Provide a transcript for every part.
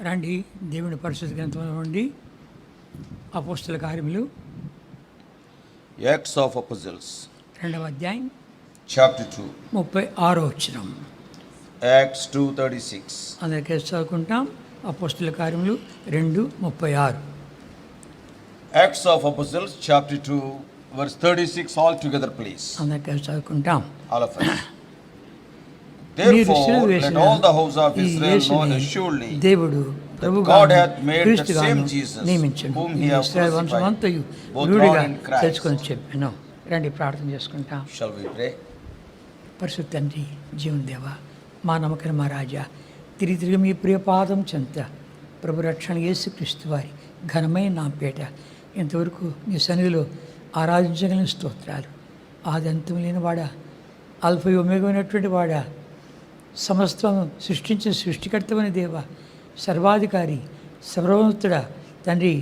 రండి దేవుని పరిశుద్ధ గ్రంథంలో నుండి అపోస్తల కార్యములు Acts of Apostles, 2వ అధ్యాయం chapter 2, 36వ వచనం. Acts 2:36. అందరికీ చదువుకుంటాం. అపోస్తల కార్యములు 2:36. Acts of Apostles, chapter 2, verse 36, all together, please. అందరికీ చదువుకుంటాం. All of us. Therefore, let all the house of Israel know assuredly దేవుడు that ప్రభువుగా God hath made that క్రీస్తుగాను same Jesus నియమించాడు. whom ఈ he hath ఇశ్రాయేలు వంశమంతయు crucified, both రూఢిగా Lord and Christ. తెలుసుకొని చెప్పాను. రండి ప్రార్థన చేసుకుంటాం. Shall we pray? పరిశుద్ధ తండ్రి, జీవన దేవ, మా నమ్మకం మా రాజా, తిరిగి మీ ప్రియ పాదం చెంత ప్రభు రక్షణ యేసుక్రీస్తు వారి ఘనమైన నా పేట ఇంతవరకు నీ సన్నిధిలో ఆరాధించగలిగిన స్తోత్రాలు. ఆది అంతం లేని వాడా, అల్ఫా ఒమేగమైనటువంటి వాడా, సమస్తం సృష్టించిన సృష్టికర్తమైన దేవ, సర్వాధికారి, సర్వోన్నతుడా తండ్రి,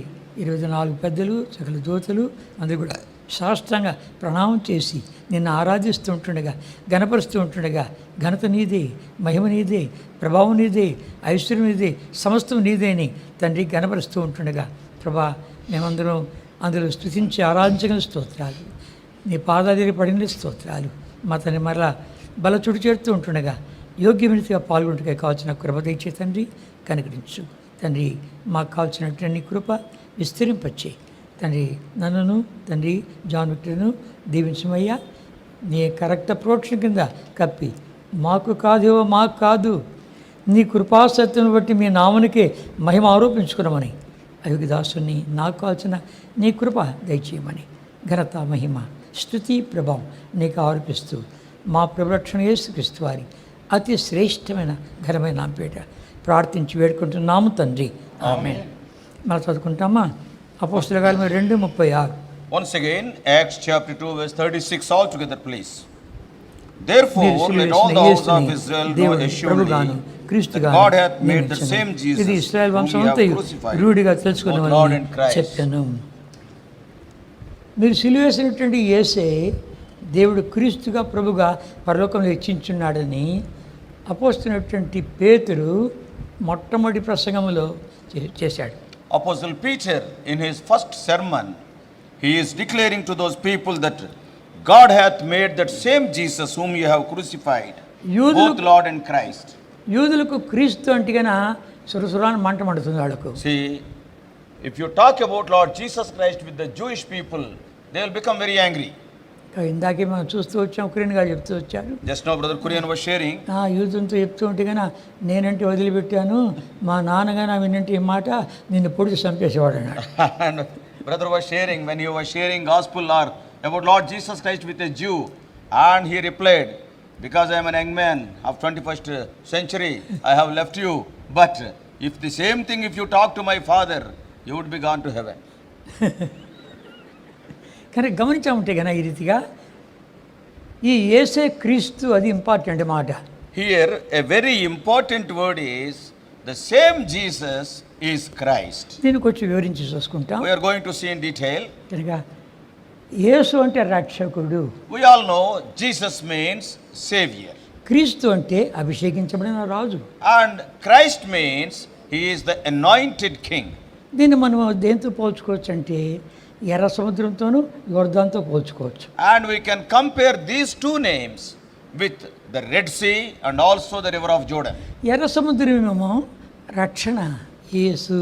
24 పెద్దలు, సకల దూతలు అందరూ కూడా శాస్త్రంగా ప్రణామం చేసి నిన్ను ఆరాధిస్తూ ఉంటుండగా, గణపరుస్తూ ఉంటుండగా, ఘనత నీదే, మహిమ నీదే, ప్రభావం నీదే, ఐశ్వర్యం నీదే, సమస్తం నీదేని తండ్రి గణపరుస్తూ ఉంటుండగా, ప్రభా మేమందరం అందులో స్తుతించి ఆరాధించగల స్తోత్రాలు, నీ పాదాదిరి పడిన స్తోత్రాలు. మా తండ్రి మరలా బల చుడు చేరుతూ ఉంటుండగా యోగ్యమైనదిగా పాల్గొంటుగా కావాల్సిన కృప దయచే తండ్రి, కనుగరించు తండ్రి. మాకు కావాల్సినటువంటి నీ కృప విస్తరింపచ్చే తండ్రి. నన్నును తండ్రి జాన్ విక్టర్ను దీవించమయ్యా. నీ కరెక్ట్ ప్రోక్షణ కింద కప్పి మాకు కాదు నీ కృపాసత్యం బట్టి మీ నామనికే మహిమ ఆరోపించుకున్నామని అయోగ్య దాసుని నాకు కావాల్సిన నీ కృప దయచేయమని ఘనత, మహిమ, స్తుతి, ప్రభావం నీకు ఆరోపిస్తూ మా ప్రభురక్షణ యేసుక్రీస్తు వారి అతి శ్రేష్టమైన ఘనమైన నామపేట ప్రార్థించి వేడుకుంటున్నాము తండ్రి, ఆమేన్. మనం చదువుకుంటామా? అపోస్తల కార్యములు 2:36. Once again, Acts chapter 2, verse 36, all together, please. Therefore, let all the house of Israel know assuredly that God hath made the same Jesus ఇది ఇశ్రాయేలు whom he hath వంశమంతయు crucified, రూఢిగా both Lord తెలుసుకున్నవారని and Christ. చెప్పాను. మీరు సిలువేసినటువంటి యేసే దేవుడు క్రీస్తుగా ప్రభుగా పరలోకంలో హెచ్చించున్నాడని అపోస్తున్నటువంటి పేతురు మొట్టమొదటి ప్రసంగంలో చేశాడు. Apostle Peter, in his first sermon, he is declaring to those people that God hath made that same Jesus whom you have crucified, both Lord and Christ. యూదులకు క్రీస్తు అంటిగన సురసురాన్ని మంట మండుతుంది వాళ్ళకు. See, if you talk about Lord Jesus Christ with the Jewish people, they will become very angry. ఇందాకే మనం చూస్తూ వచ్చాం, కురియన్ గారు చెప్తూ వచ్చారు. Just now Brother Kurian was sharing. యూదులతో చెప్తూ ఉంటే కన్నా నేనంటే వదిలిపెట్టాను, మా నాన్నగారు వినంటే ఈ మాట నిన్ను పొడిచి చంపేసేవాడు అన్నాడు. And brother was sharing when he was sharing gospel or about Lord Jesus Christ with a Jew, and he replied, because I am an young man of 21st century, I have left you, but if the same thing if you talk to my father, you would be gone to heaven. కానీ గమనించామంటే కన్నా ఈ రీతిగా ఈ యేసే క్రీస్తు, అది important మాట. Here a very important word is the same Jesus is Christ. దీన్ని కొంచెం వివరించి చూసుకుంటాం. We are going to see in detail. కనుక యేసు అంటే రక్షకుడు. We all know Jesus means savior. క్రీస్తు అంటే అభిషేకించబడిన రాజు. And Christ means he is the anointed king. దీన్ని మనం దేంతో పోల్చుకోవచ్చు అంటే ఎర్ర సముద్రంతోనూ యోర్దాన్తో పోల్చుకోవచ్చు. And we can compare these two names with the Red Sea and also the river of Jordan. ఎర్ర సముద్రమేమో రక్షణ, యేసు.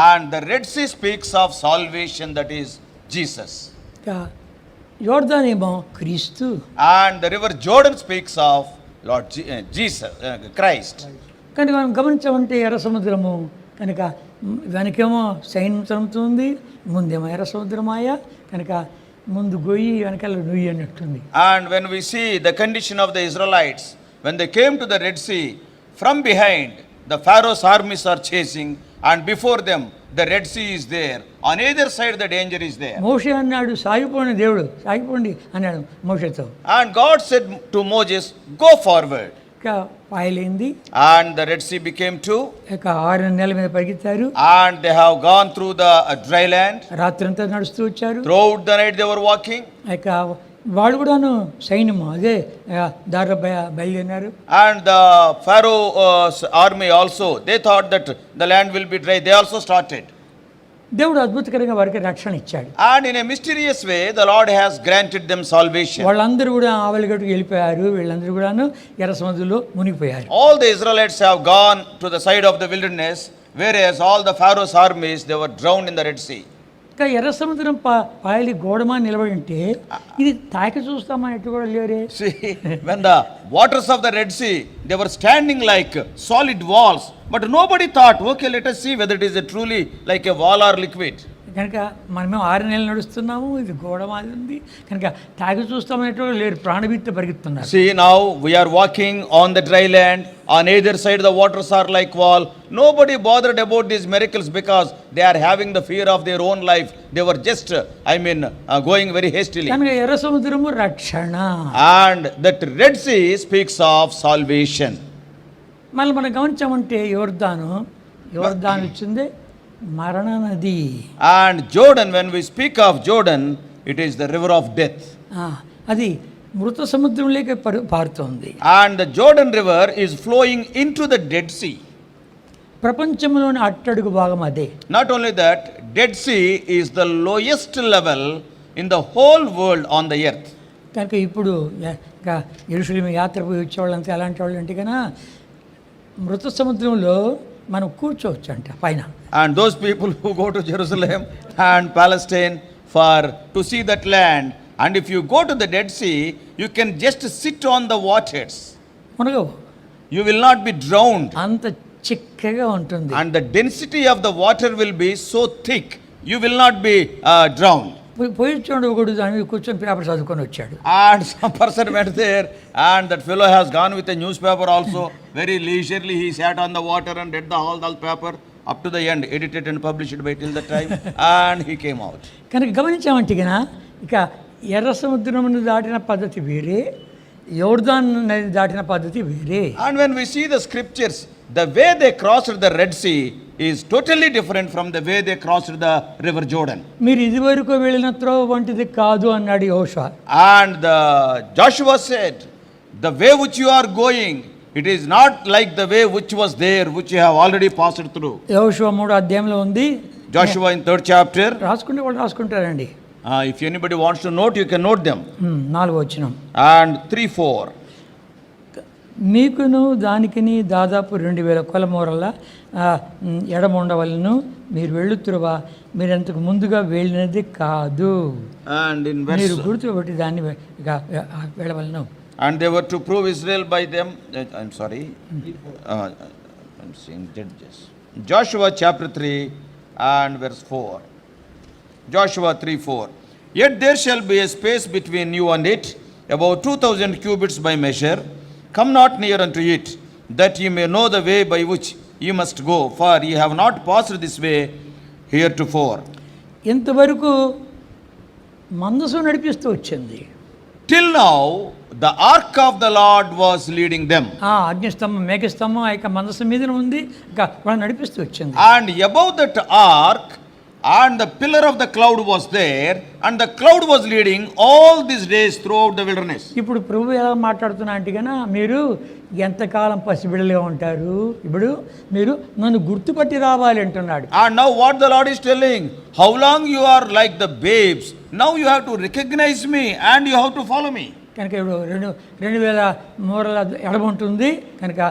And the Red Sea speaks of salvation, that is Jesus. యోర్దాన్ ఏమో క్రీస్తు. And the river Jordan speaks of Lord Jesus, Christ. కనుక మనం గమనించామంటే ఎర్ర సముద్రము కనుక వెనకేమో సైన్యం ఉంది, ముందేమో ఎర్ర సముద్రమాయ, కనుక ముందు గొయ్యి వెనకాల నుయ్యి అన్నట్టుంది. And when we see the condition of the Israelites, when they came to the Red Sea, from behind the Pharaoh's armies are chasing, and before them the Red Sea is there. On either side the danger is there. మోషే అన్నాడు, సాగిపోండి దేవుడు, సాగిపోండి అన్నాడు మోషేతో. And God said to Moses, go forward. ఇక పాయలైంది. And the Red Sea became two. ఇక 6 నెలల మీద పరిగెత్తారు. And they have gone through the dry land. రాత్రంతా నడుస్తూ వచ్చారు. Throughout the night they were walking. ఇక వాళ్ళు కూడాను సైన్యము అదే దారిలో బయలుదేరినారు. And the Pharaoh's army also, they thought that the land will be dry. They also started. దేవుడు అద్భుతకరంగా వారికి రక్షణ ఇచ్చాడు. And in a mysterious way, the Lord has granted them salvation. వాళ్ళందరూ కూడా ఆవలిగట్టుకు వెళ్ళిపోయారు. వీళ్ళందరూ కూడాను ఎర్ర సముద్రంలో మునిగిపోయారు. All the Israelites have gone to the side of the wilderness, whereas all the Pharaoh's armies, they were drowned in the Red Sea. ఇంకా ఎర్ర సముద్రం పాయలి గోడమా నిలబడి ఉంటే ఇది తాకి చూస్తామన్నట్టు కూడా లేరే. See, when the waters of the Red Sea, they were standing like solid walls, but nobody thought, okay, let us see whether it is a truly like a wall or liquid. కనుక మనమేమో 6 నెలలు నడుస్తున్నాము, ఇది గోడ మాది ఉంది కనుక తాగి చూస్తామనేటో లేరు, ప్రాణభీతితో పరిగెత్తున్నారు. See, now we are walking on the dry land, on either side the waters are like wall. Nobody bothered about these miracles because they are having the fear of their own life. They were just going very hastily. కనుక ఎర్ర సముద్రము రక్షణ, And that Red Sea speaks of salvation. మళ్ళీ మనం గమనించామంటే యోర్దాను వచ్చింది మరణ నది. And Jordan, when we speak of Jordan, it is the river of death. అది మృత సముద్రంలోకి పారుతోంది. And the Jordan river is flowing into the Dead Sea. ప్రపంచంలోని అట్టడుగు భాగం అదే. Not only that, Dead Sea is the lowest level in the whole world on the earth. కనుక ఇప్పుడు యెరూషలేము యాత్ర పోయి వచ్చేవాళ్ళంతా ఎలాంటి వాళ్ళు అంటే కన్నా మృత సముద్రంలో మనం కూర్చోవచ్చు అంట పైన. And those people who go to Jerusalem and Palestine to see that land, and if you go to the Dead Sea, you can just sit on the waters. మునగవు, You will not be drowned. అంత చిక్కగా ఉంటుంది. And the density of the water will be so thick, you will not be drowned. పోయి చూడండి, ఒకడు దాని మీద కూర్చొని paper చదువుకొని వచ్చాడు. And some person went there, and that fellow has gone with a newspaper also. Very leisurely he sat on the water and read the whole paper up to the end, edited and published by till the time, and he came out. కనుక గమనించామంటే కన్నా ఇక ఎర్ర సముద్రమును దాటిన పద్ధతి వేరే, యోర్దాన్ నది దాటిన పద్ధతి వేరే. And when we see the scriptures, the way they crossed the Red Sea is totally different from the way they crossed the river Jordan. మీరు ఇదివరకు వెళ్ళిన త్రోవ వంటిది కాదు అన్నాడు యెహోషువ. And Joshua said, the way which you are going, it is not like the way which was there, which you have already passed through. యెహోషువ 3వ అధ్యాయంలో ఉంది. Joshua in 3rd chapter. రాసుకుంటే వాళ్ళు రాసుకుంటారండి. If anybody wants to note, you can note them. 4వ వచనం. And 3-4. మీకును దానికిని దాదాపు 2000 కొలమూరల ఎడమ ఉండవలను, మీరు వెళ్ళుతురువా, మీరు అంతకు ముందుగా వెళ్ళినది కాదు. And in మీరు verse, గుర్తుపెట్టి దాన్ని వెళ్ళవలను. and they were to prove Israel by them. I'm sorry. I'm seeing Judges. Joshua chapter 3 and verse 4. Joshua 3:4. Yet there shall be a space between you and it, about 2000 cubits by measure. Come not near unto it, that ye may know the way by which ye must go, for ye have not passed this way heretofore. ఇంతవరకు మందసం నడిపిస్తూ వచ్చింది. Till now, the ark of the Lord was leading them. అగ్నిస్తంభం మేఘస్తంభం ఆ యొక్క మందసం మీద ఉంది, ఇంకా వాళ్ళు నడిపిస్తూ వచ్చింది. And above that ark, and the pillar of the cloud was there, and the cloud was leading all these days throughout the wilderness. ఇప్పుడు ప్రభు ఎలా మాట్లాడుతున్నా అంటే కన్నా, మీరు ఎంతకాలం పసిబిడలుగా ఉంటారు, ఇప్పుడు మీరు నన్ను గుర్తుపట్టి రావాలి అంటున్నాడు. And now what the Lord is telling, how long you are like the babes, now you have to recognize me and you have to follow me. కనుక ఇప్పుడు 2000 మూరల ఎడమ ఉంటుంది కనుక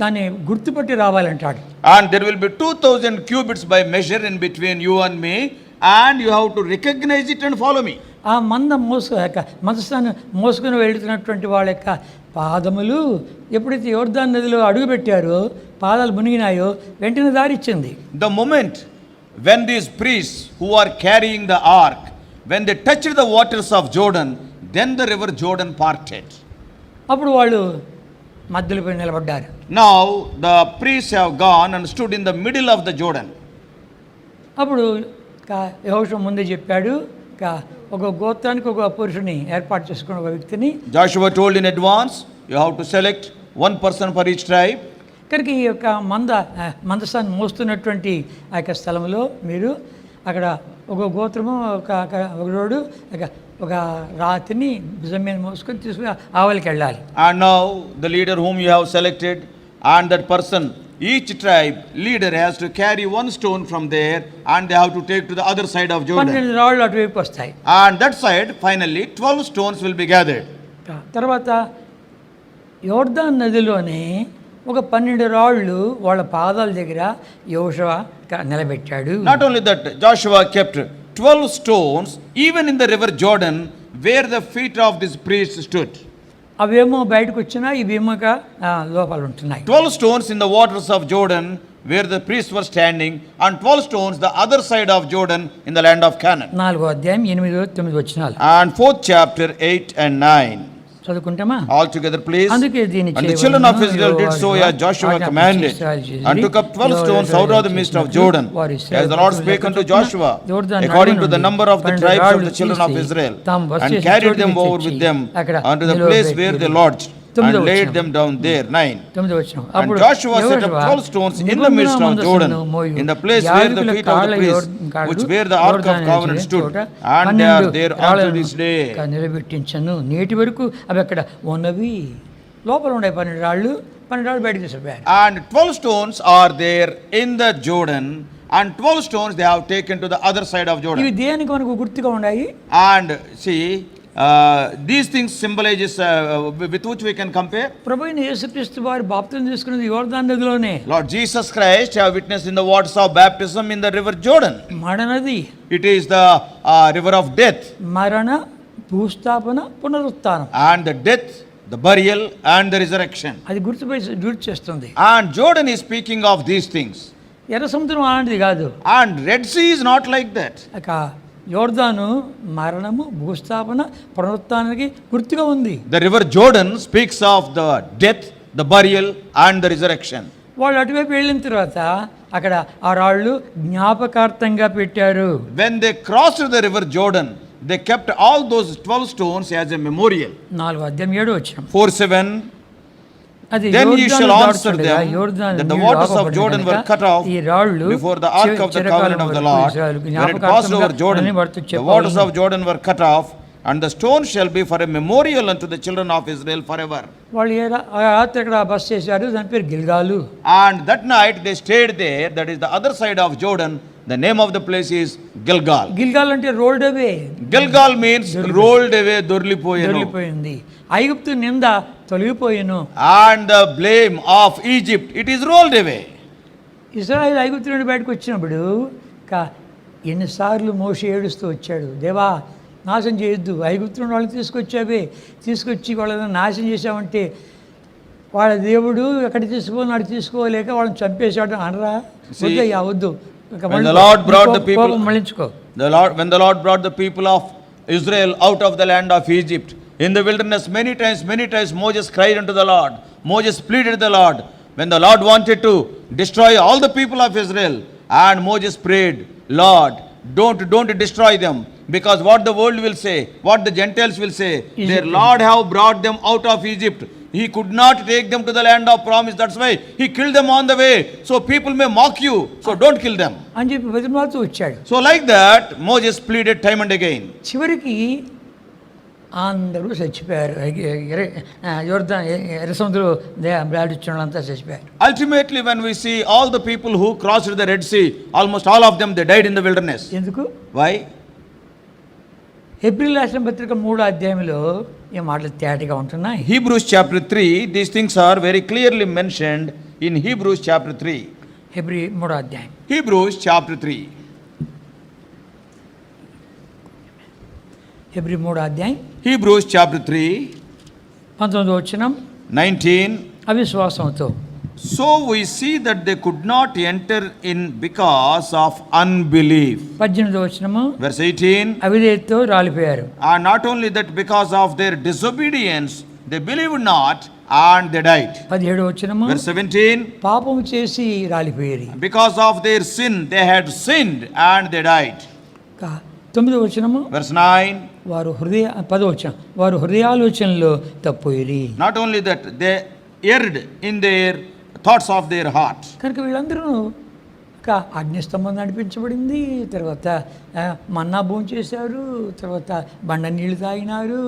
దాన్ని గుర్తుపట్టి రావాలంటాడు. And there will be 2000 cubits by measure in between you and me, and you have to recognize it and follow me. ఆ మందస్థాన్ని మోసుకుని వెళుతున్నటువంటి వాళ్ళ యొక్క పాదములు ఎప్పుడైతే యోర్దాను నదిలో అడుగుపెట్టారో, పాదాలు మునిగినాయో, వెంటనే దారిచ్చింది. The moment when these priests who are carrying the ark, when they touched the waters of Jordan, then the river Jordan parted. అప్పుడు వాళ్ళు మధ్యలో పోయి నిలబడ్డారు. Now the priests have gone and stood in the middle of the Jordan. అప్పుడు యెహోషువ ముందే చెప్పాడు, ఒక గోత్రానికి ఒక పురుషుని ఏర్పాటు చేసుకున్న ఒక వ్యక్తిని Joshua told in advance, you have to select one person for each tribe. కనుక ఈ యొక్క మందసాన్ని మోస్తున్నటువంటి ఆ యొక్క స్థలంలో మీరు అక్కడ ఒక గోత్రము ఒకరోడు ఒక రాతిని భుజం మీద మోసుకొని తీసుకుని ఆవలికి వెళ్ళాలి. And now the leader whom you have selected, and that person, each tribe leader has to carry one stone from there, and they have to take to the other side of Jordan. 12 రాళ్ళు అటువైపు వస్తాయి. And that side, finally, 12 stones will be gathered. తర్వాత యోర్దాన్ నదిలోనే ఒక 12 రాళ్ళు వాళ్ళ పాదాల దగ్గర యోషువ నిలబెట్టాడు. Not only that, Joshua kept 12 stones even in the river Jordan where the feet of this priest stood. అవేమో బయటకు వచ్చినా ఇవేమో లోపల ఉంటున్నాయి. 12 stones in the waters of Jordan where the priests were standing, and 12 stones the other side of Jordan in the land of Canaan. 4వ అధ్యాయం 8-9 వచనాలు. And 4th chapter 8 and 9. చదువుకుంటామా? All together, please. And the children of Israel did so as Joshua commanded, and took up 12 stones out of the midst of Jordan, as the Lord spake unto Joshua, according to the number of the tribes of the children of Israel, and carried them over with them unto the place where they lodged, and laid them down there. 9. And Joshua set up 12 stones in the midst of Jordan, in the place where the feet of the priests, which where the ark of covenant stood, and they are there unto this day. నిలబెట్టించను. నేటి వరకు అవి అక్కడ ఉన్నవి. లోపల ఉండే 12 రాళ్ళు బయటకు తీసుకుపోయారు. And 12 stones are there in the Jordan, and 12 stones they have taken to the other side of Jordan. ఇవి దేనికి మనకు గుర్తుగా ఉన్నాయి? And see, these things symbolizes with which we can compare. ప్రభువైన యేసుక్రీస్తు వారు బాప్తిసం తీసుకున్నది యోర్దాను నదిలోనే. Lord Jesus Christ have witnessed in the waters of baptism in the river Jordan. మరణనది. It is the river of death. మరణ, భూస్థాపన, పునరుత్థానం. And the death, the burial, and the resurrection. అది గుర్తు చేస్తుంది. And Jordan is speaking of these things. ఎర్ర సముద్రం అలాంటిది కాదు. And Red Sea is not like that. యోర్దాను మరణము, భూస్థాపన, పునరుత్థానానికి గుర్తుగా ఉంది. The river Jordan speaks of the death, the burial, and the resurrection. వాళ్ళు అటువైపు వెళ్ళిన తర్వాత అక్కడ ఆ రాళ్ళు జ్ఞాపకార్థంగా పెట్టారు. When they crossed the river Jordan, they kept all those 12 stones as a memorial. 4వ అధ్యాయం 7వ వచనం. 4:7. Then ye shall answer them that the waters of Jordan were cut off before the ark of the covenant of the Lord, when it passed over Jordan. The waters of Jordan were cut off, and the stone shall be for a memorial unto the children of Israel forever. వాళ్ళు రాత్రి అక్కడ బస చేశారు. దాని పేరు గిల్గాలు. And that night they stayed there. That is the other side of Jordan. The name of the place is Gilgal. గిల్గాల్ అంటే rolled అవే. Gilgal means rolled away, దొర్లిపోయింది. ఐగుప్తు నింద తొలగిపోయెను. And the blame of Egypt, it is rolled away. ఇశ్రాయేలు ఐగుప్తు నుండి బయటకు వచ్చినప్పుడు ఎన్నిసార్లు మోషే ఏడుస్తూ వచ్చాడు, దేవా నాశనం చేయొద్దు, ఐగుప్తు నుండి వాళ్ళని తీసుకొచ్చి వాళ్ళని నాశనం చేశామంటే వాళ్ళ దేవుడు ఎక్కడ తీసుకోలేక వాళ్ళని చంపేశాడు అనరా? వద్దు. When the Lord brought the people, when the Lord brought the people of Israel out of the land of Egypt in the wilderness, many times Moses cried unto the Lord. Moses pleaded the Lord. When the Lord wanted to destroy all the people of Israel, and Moses prayed, Lord, don't destroy them, because what the world will say, what the Gentiles will say, their Lord have brought them out of Egypt. He could not take them to the land of promise. That's why he killed them on the way. So people may mock you. So don't kill them. అని చెప్పి బతిమాలుతూ వచ్చాడు. So like that, Moses pleaded time and again. చివరికి అందరూ చచ్చిపోయారు. యోర్దాను ఎర్ర సముద్రం దాటించడంతా చచ్చిపోయారు. Ultimately, when we see all the people who crossed the Red Sea, almost all of them, they died in the wilderness. ఎందుకు? Why? హెబ్రీ రాసిన పత్రిక 3వ అధ్యాయంలో ఈ మాటలు తేటగా ఉంటున్నాయి. Hebrews chapter 3, these things are very clearly mentioned in Hebrews chapter 3. Hebrew 3వ అధ్యాయం. Hebrews chapter 3. హెబ్రీ 3వ అధ్యాయం. Hebrews chapter 3. 19వ వచనం. 19. అవిశ్వాసంతో. So we see that they could not enter in because of unbelief. 18వ వచనము. Verse 18. అవిధేయతతో రాలిపోయారు. And not only that, because of their disobedience, they believed not and they died. 17వ వచనము. Verse 17. పాపము చేసి రాలిపోయారు. Because of their sin, they had sinned and they died. 9వ వచనము. Verse 9. వారు 10వ వచనం. వారు హృదయాలోచనలో తప్పిపోయారు. Not only that, they erred in their thoughts of their heart. కనుక వీళ్ళందరూ అగ్నిస్తంభం నడిపించబడింది, తర్వాత మన్నా భోంచేశారు, తర్వాత బండ నీళ్ళు తాగినారు,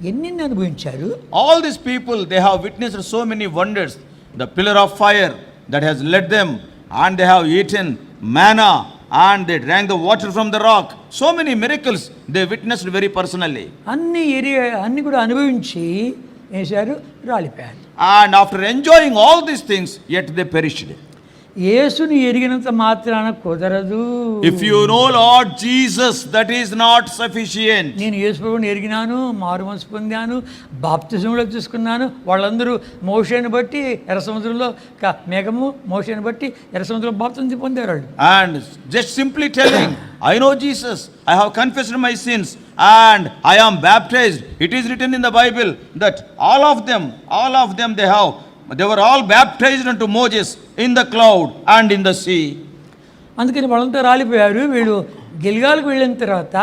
ఎన్ని అనుభవించారు. All these people, they have witnessed so many wonders. The pillar of fire that has led them, and they have eaten manna, and they drank the water from the rock. So many miracles they witnessed very personally. అన్ని కూడా అనుభవించి వేశారు, రాలిపోయారు. And after enjoying all these things, yet they perished. యేసుని ఎరిగినంత మాత్రాన కుదరదు. If you know Lord Jesus, that is not sufficient. నేను యేసు ప్రభువుని ఎరిగినాను, మారు మనసు పొందాను, బాప్తిజంలో తీసుకున్నాను. వాళ్ళందరూ మోషేని బట్టి ఎర్ర సముద్రంలో మేఘము, మోషేని బట్టి ఎర్ర సముద్రంలో బాప్తిజం పొందారు వాళ్ళు. And just simply telling, I know Jesus, I have confessed my sins, and I am baptized. It is written in the Bible that all of them they were all baptized unto Moses in the cloud and in the sea. అందుకని వాళ్ళంతా రాలిపోయారు. వీళ్ళు గిల్గాల్కి వెళ్ళిన తర్వాత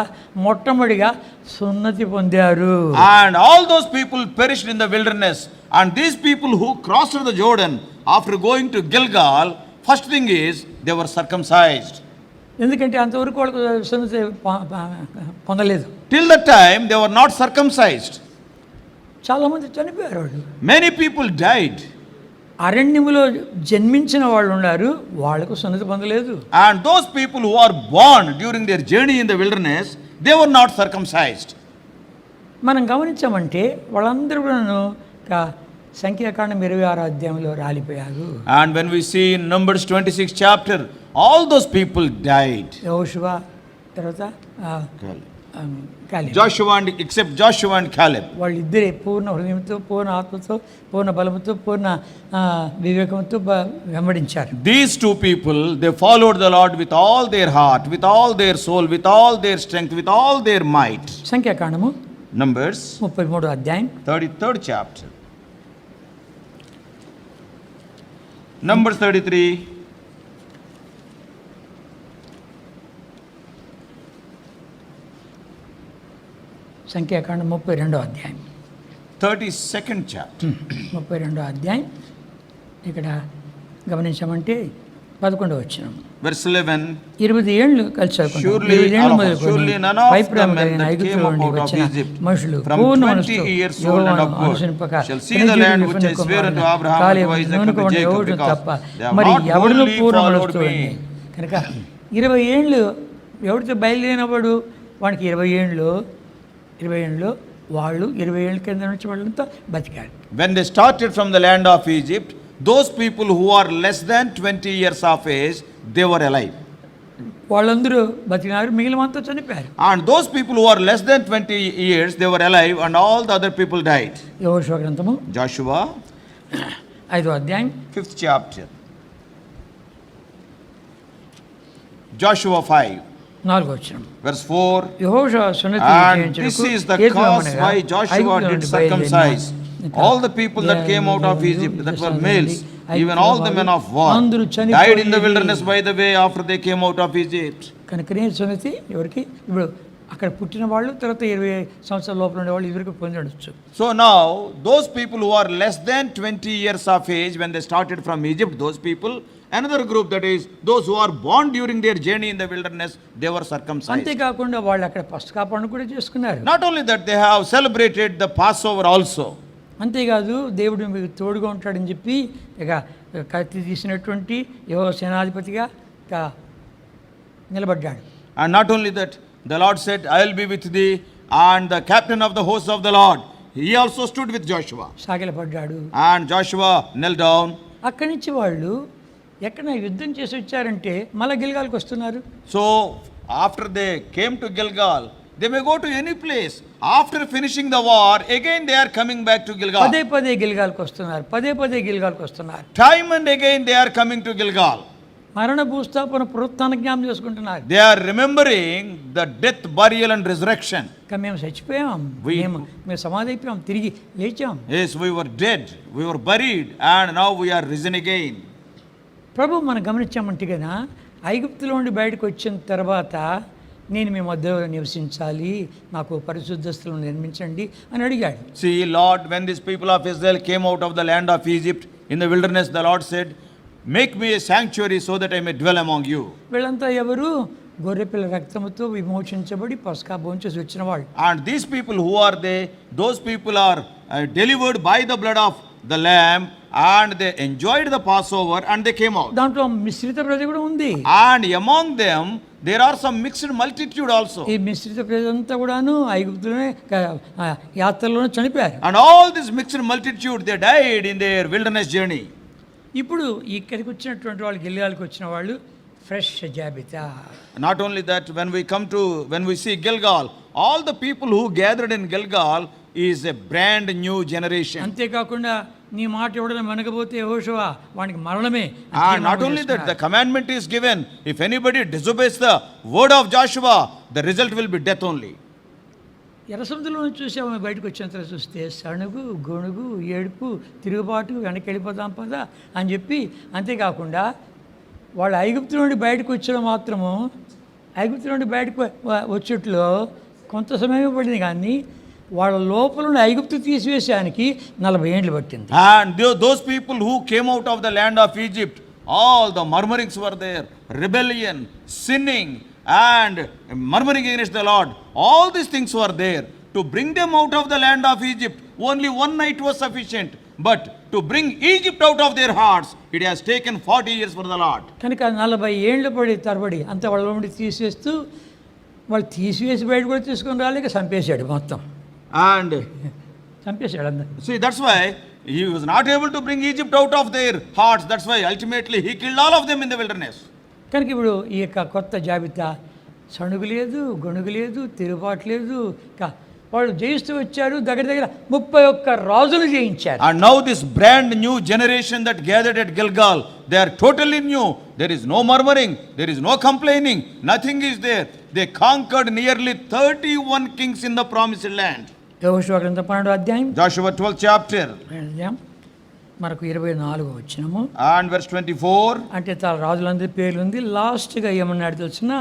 మొట్టమొదటిగా సున్నతి పొందారు. And all those people perished in the wilderness. And these people who crossed the Jordan after going to Gilgal, first thing is they were circumcised. ఎందుకంటే అంతవరకు వాళ్ళకు సున్నతి పొందలేదు. Till that time they were not circumcised. చాలామంది చనిపోయారు వాళ్ళు. Many people died. అరణ్యములో జన్మించిన వాళ్ళు ఉన్నారు, వాళ్ళకు సున్నతి పొందలేదు. And those people who are born during their journey in the wilderness, they were not circumcised. మనం గమనించామంటే వాళ్ళందరూ కూడాను సంఖ్యాకాండం 26 అధ్యాయంలో రాలిపోయారు. And when we see in Numbers 26 chapter, all those people died. యెహోషువ తర్వాత Caleb, Joshua and except Joshua and Caleb. వాళ్ళిద్దరే పూర్ణ హృదయంతో, పూర్ణ ఆత్మతో, పూర్ణ బలముతో, పూర్ణ వివేకంతో వెంబడించారు. These two people, they followed the Lord with all their heart, with all their soul, with all their strength, with all their might. సంఖ్యాకాండము Numbers 33 అధ్యాయం 33rd chapter. Numbers 33. సంఖ్యాకాండం 32 అధ్యాయం 32nd chapter. 32 అధ్యాయం ఇక్కడ గమనించామంటే 11వ వచనం. Verse 11. 20 ఏళ్ళు కలిసి Surely none of the men that came up out of Egypt from 20 years old and upward shall see the land which I swear unto Abraham, to Isaac, and to Jacob, because they have not wholly followed me. కనుక 20 ఏళ్ళు ఎవరితో బయలుదేరినప్పుడు వానికి 20 ఏళ్ళు వాళ్ళు 20 ఏళ్ళ కింద నుంచి వాళ్ళంతా బతికారు. When they started from the land of Egypt, those people who are less than 20 years of age, they were alive. వాళ్ళందరూ బతికినారు, మిగిలినంతా చనిపోయారు. And those people who are less than 20 years, they were alive, and all the other people died. యెహోషువ గ్రంథము Joshua 5వ అధ్యాయం 5th chapter. Joshua 5 4వ వచనం. verse 4. యెహోషువ సున్నతి And చేయించుటకు this is the cause why Joshua did circumcise all the people that came out of Egypt, that were males, even all the men of war, died in the wilderness by the way after they came out of Egypt. కనుకనే సున్నతి ఎవరికి ఇప్పుడు అక్కడ పుట్టిన వాళ్ళు, తర్వాత 20 సంవత్సరాల లోపల ఉండే వాళ్ళు ఇద్దరికి పొంది ఉండొచ్చు. So now those people who are less than 20 years of age, when they started from Egypt, those people, another group, that is those who are born during their journey in the wilderness, they were circumcised. అంతేకాకుండా వాళ్ళు అక్కడ పస్కా పండుగ కూడా చేసుకున్నారు. Not only that, they have celebrated the Passover also. అంతేకాదు దేవుడు మీకు తోడుగా ఉంటాడని చెప్పి ఇక కత్తి తీసినటువంటి యెహోవా సేనాధిపతిగా నిలబడ్డాడు. And not only that, the Lord said, I will be with thee, and the captain of the hosts of the Lord, he also stood with Joshua. సాగిలపడ్డాడు. And Joshua knelt down. అక్కడి నుంచి వాళ్ళు ఎక్కడ యుద్ధం చేసి వచ్చారంటే మళ్ళీ గిల్గాల్కి వస్తున్నారు. So after they came to Gilgal, they may go to any place. After finishing the war, again they are coming back to Gilgal. పదే గిల్గాల్కి వస్తున్నారు. Time and again they are coming to Gilgal. మరణ భూస్థాపన పునరుత్థాన జ్ఞాపకం చేసుకుంటున్నారు. They are remembering the death, burial and resurrection. మేము చచ్చిపోయాం, మేము సమాధి అయిపోయాం, తిరిగి లేచాం. Yes, we were dead, we were buried, and now we are risen again. ప్రభు మనం గమనించామంటే కదా, ఐగుప్తులో నుండి బయటకు వచ్చిన తర్వాత నేను మీ మధ్య నివసించాలి, నాకు పరిశుద్ధ స్థలం నిర్మించండి అని అడిగాడు. See, Lord, when these people of Israel came out of the land of Egypt in the wilderness, the Lord said, make me a sanctuary so that I may dwell among you. వీళ్ళంతా ఎవరు? గొర్రెపిల్ల రక్తముతో విమోచించబడి పస్కా భోంచేసి వచ్చిన వాళ్ళు. And these people, who are they? Those people are delivered by the blood of the lamb, and they enjoyed the Passover, and they came out. దాంట్లో మిశ్రిత ప్రజ కూడా ఉంది. And among them there are some mixed multitude also. ఈ మిశ్రిత ప్రజలంతా కూడాను ఐగుప్తులోనే యాత్రలోనే చనిపోయారు. And all this mixed multitude, they died in their wilderness journey. ఇప్పుడు ఇక్కడికి వచ్చినటువంటి వాళ్ళు, గిల్గాల్కి వచ్చిన వాళ్ళు ఫ్రెష్ జాబితా. Not only that, when we see Gilgal, all the people who gathered in Gilgal is a brand new generation. అంతేకాకుండా నీ మాట ఎవడైనా మనకపోతే యెహోషువ వానికి మరణమే. And not only that, the commandment is given, if anybody disobeys the word of Joshua, the result will be death only. ఎర్రసముద్రంలో చూసి ఆమె బయటకు వచ్చిన తర్వాత చూస్తే సణుగు, గొణుగు, ఏడుపు, తిరుగుబాటు, వెనక్కి వెళ్ళిపోదాం పదా అని చెప్పి, అంతేకాకుండా వాళ్ళు ఐగుప్తు నుండి బయటకు వచ్చడం మాత్రము, ఐగుప్తు నుండి బయటకు వచ్చేట్లో కొంత సమయం పడింది, కానీ వాళ్ళ లోపల ఉన్న ఐగుప్తు తీసివేసానికి 40 ఏండ్లు పట్టింది. And those people who came out of the land of Egypt, all the murmurings were there, rebellion, sinning, and murmuring against the Lord, all these things were there. To bring them out of the land of Egypt, only one night was sufficient. But to bring Egypt out of their hearts, it has taken 40 years for the Lord. కనుక 40 ఏండ్లు తరబడి అంత వాళ్ళ నుండి తీసేస్తూ, వాళ్ళు తీసివేసి బయట కూడా తీసుకొని రాలేక చంపేశాడు మొత్తం. And చంపేశాడు అందరు. see, that's why he was not able to bring Egypt out of their hearts. That's why ultimately he killed all of them in the wilderness. కనుక ఇప్పుడు ఈ యొక్క కొత్త జాబితా సణుగు లేదు, గొణుగు లేదు, తిరుగుబాటు లేదు. వాళ్ళు జయిస్తూ వచ్చారు, దగ్గర 31 రాజులు జయించారు. And now this brand new generation that gathered at Gilgal, they are totally new. There is no murmuring, there is no complaining, nothing is there. They conquered nearly 31 kings in the promised land. యెహోషువ గ్రంథం 12వ అధ్యాయం, Joshua 12th chapter మనకు 24వ వచనము and verse 24. అంటే రాజులందరి పేర్లు ఉంది. లాస్ట్గా ఏమన్నాడు తెలిసిన,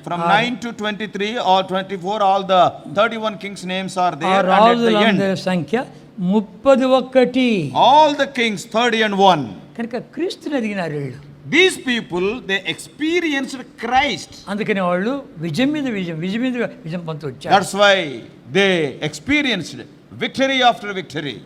from 9 to 23 or 24, all the 31 kings names are there. And at the రాజులందరి end, సంఖ్య 31. all the kings 30 and 1. కనుక క్రీస్తుని అడిగినారు వీళ్ళు. These people, they experienced Christ. అందుకని వాళ్ళు విజయం మీద విజయం పొందుతూ వచ్చారు. That's why they experienced victory after victory.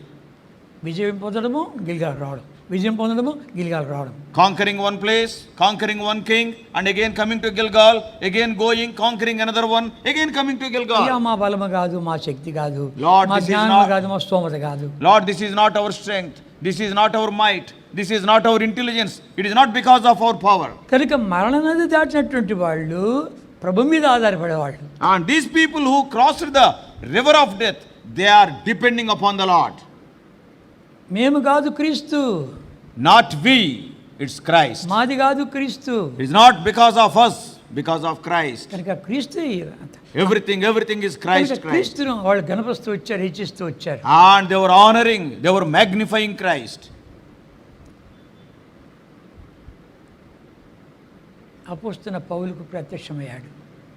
విజయం పొందడము, గిల్గాల్ రావడం, విజయం పొందడము, గిల్గాల్ రావడం. Conquering one place, conquering one king, and again coming to Gilgal, again going, conquering another one, again coming to Gilgal. మా బలము కాదు, మా శక్తి కాదు, Lord, మా this is జ్ఞానం not- కాదు, మా స్తోమత కాదు. Lord, this is not our strength, this is not our might, this is not our intelligence, it is not because of our power. కనుక మరణ నది దాటినటువంటి వాళ్ళు ప్రభు మీద ఆధారపడేవాళ్ళు. And these people who crossed the river of death, they are depending upon the Lord. మేము కాదు క్రీస్తు, Not we, it's Christ. మాది కాదు క్రీస్తు. It is not because of us, because of Christ. కనుక క్రీస్తు, Everything is Christ. క్రీస్తును వాళ్ళు గణపరుస్తూ వచ్చారు, హెచ్చిస్తూ వచ్చారు. And they were honoring, they were magnifying Christ. అపోస్తలుడైన పౌలుకు ప్రత్యక్షమయ్యాడు.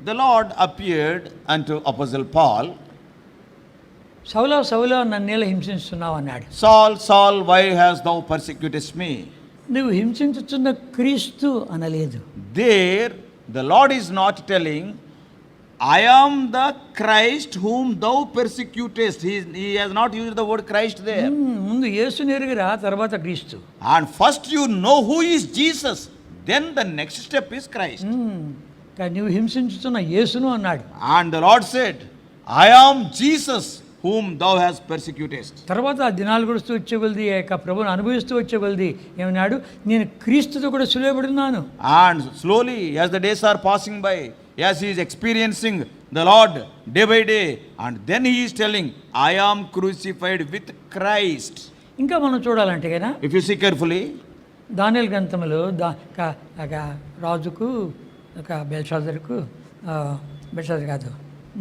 The Lord appeared unto Apostle Paul. సౌలా సౌలా నన్నేలా హింసిస్తున్నావు అన్నాడు. Saul, Saul, why hast thou persecutest me? నువ్వు హింసించుతున్న క్రీస్తు అనలేదు. There, the Lord is not telling, I am the Christ whom thou persecutest. He has not used the word Christ there. ముందు యేసుని ఎరుగురా, తర్వాత క్రీస్తు. And first you know who is Jesus, then the next step is Christ. కానీ నువ్వు హింసించుతున్న యేసును అన్నాడు. And the Lord said, I am Jesus whom thou hast persecutest. తర్వాత ఆ దినాలు గడుస్తూ వచ్చే కొలది, ఆ యొక్క ప్రభువును అనుభవిస్తూ వచ్చే కొలది ఏమన్నాడు, నేను క్రీస్తుతో కూడా సులువబడున్నాను. And slowly, as the days are passing by, as he is experiencing the Lord day by day, and then he is telling, I am crucified with Christ. ఇంకా మనం చూడాలంటే కదా, If you see carefully, దానియేలు గ్రంథంలో రాజుకు ఒక బెల్షాజరుకు కాదు,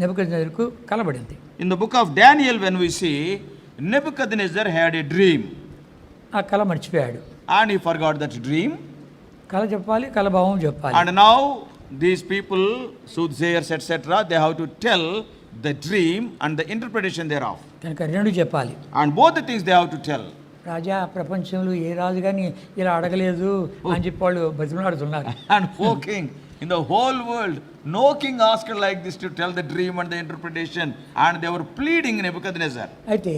నెబుకద్నెజరుకు కలబడింది. in the book of Daniel, when we see, Nebuchadnezzar had a dream, ఆ కళ మర్చిపోయాడు. and he forgot that dream. కళ చెప్పాలి, కళ భావం చెప్పాలి. And now these people, soothsayers, etc., they have to tell the dream and the interpretation thereof. కనుక రెండు చెప్పాలి. And both the things they have to tell. రాజా ప్రపంచంలో ఏ రాజు కానీ ఇలా అడగలేదు అని చెప్పి వాళ్ళు బతిమలాడుతున్నారు. And no king in the whole world, no king asked like this to tell the dream and the interpretation, and they were pleading Nebuchadnezzar. అయితే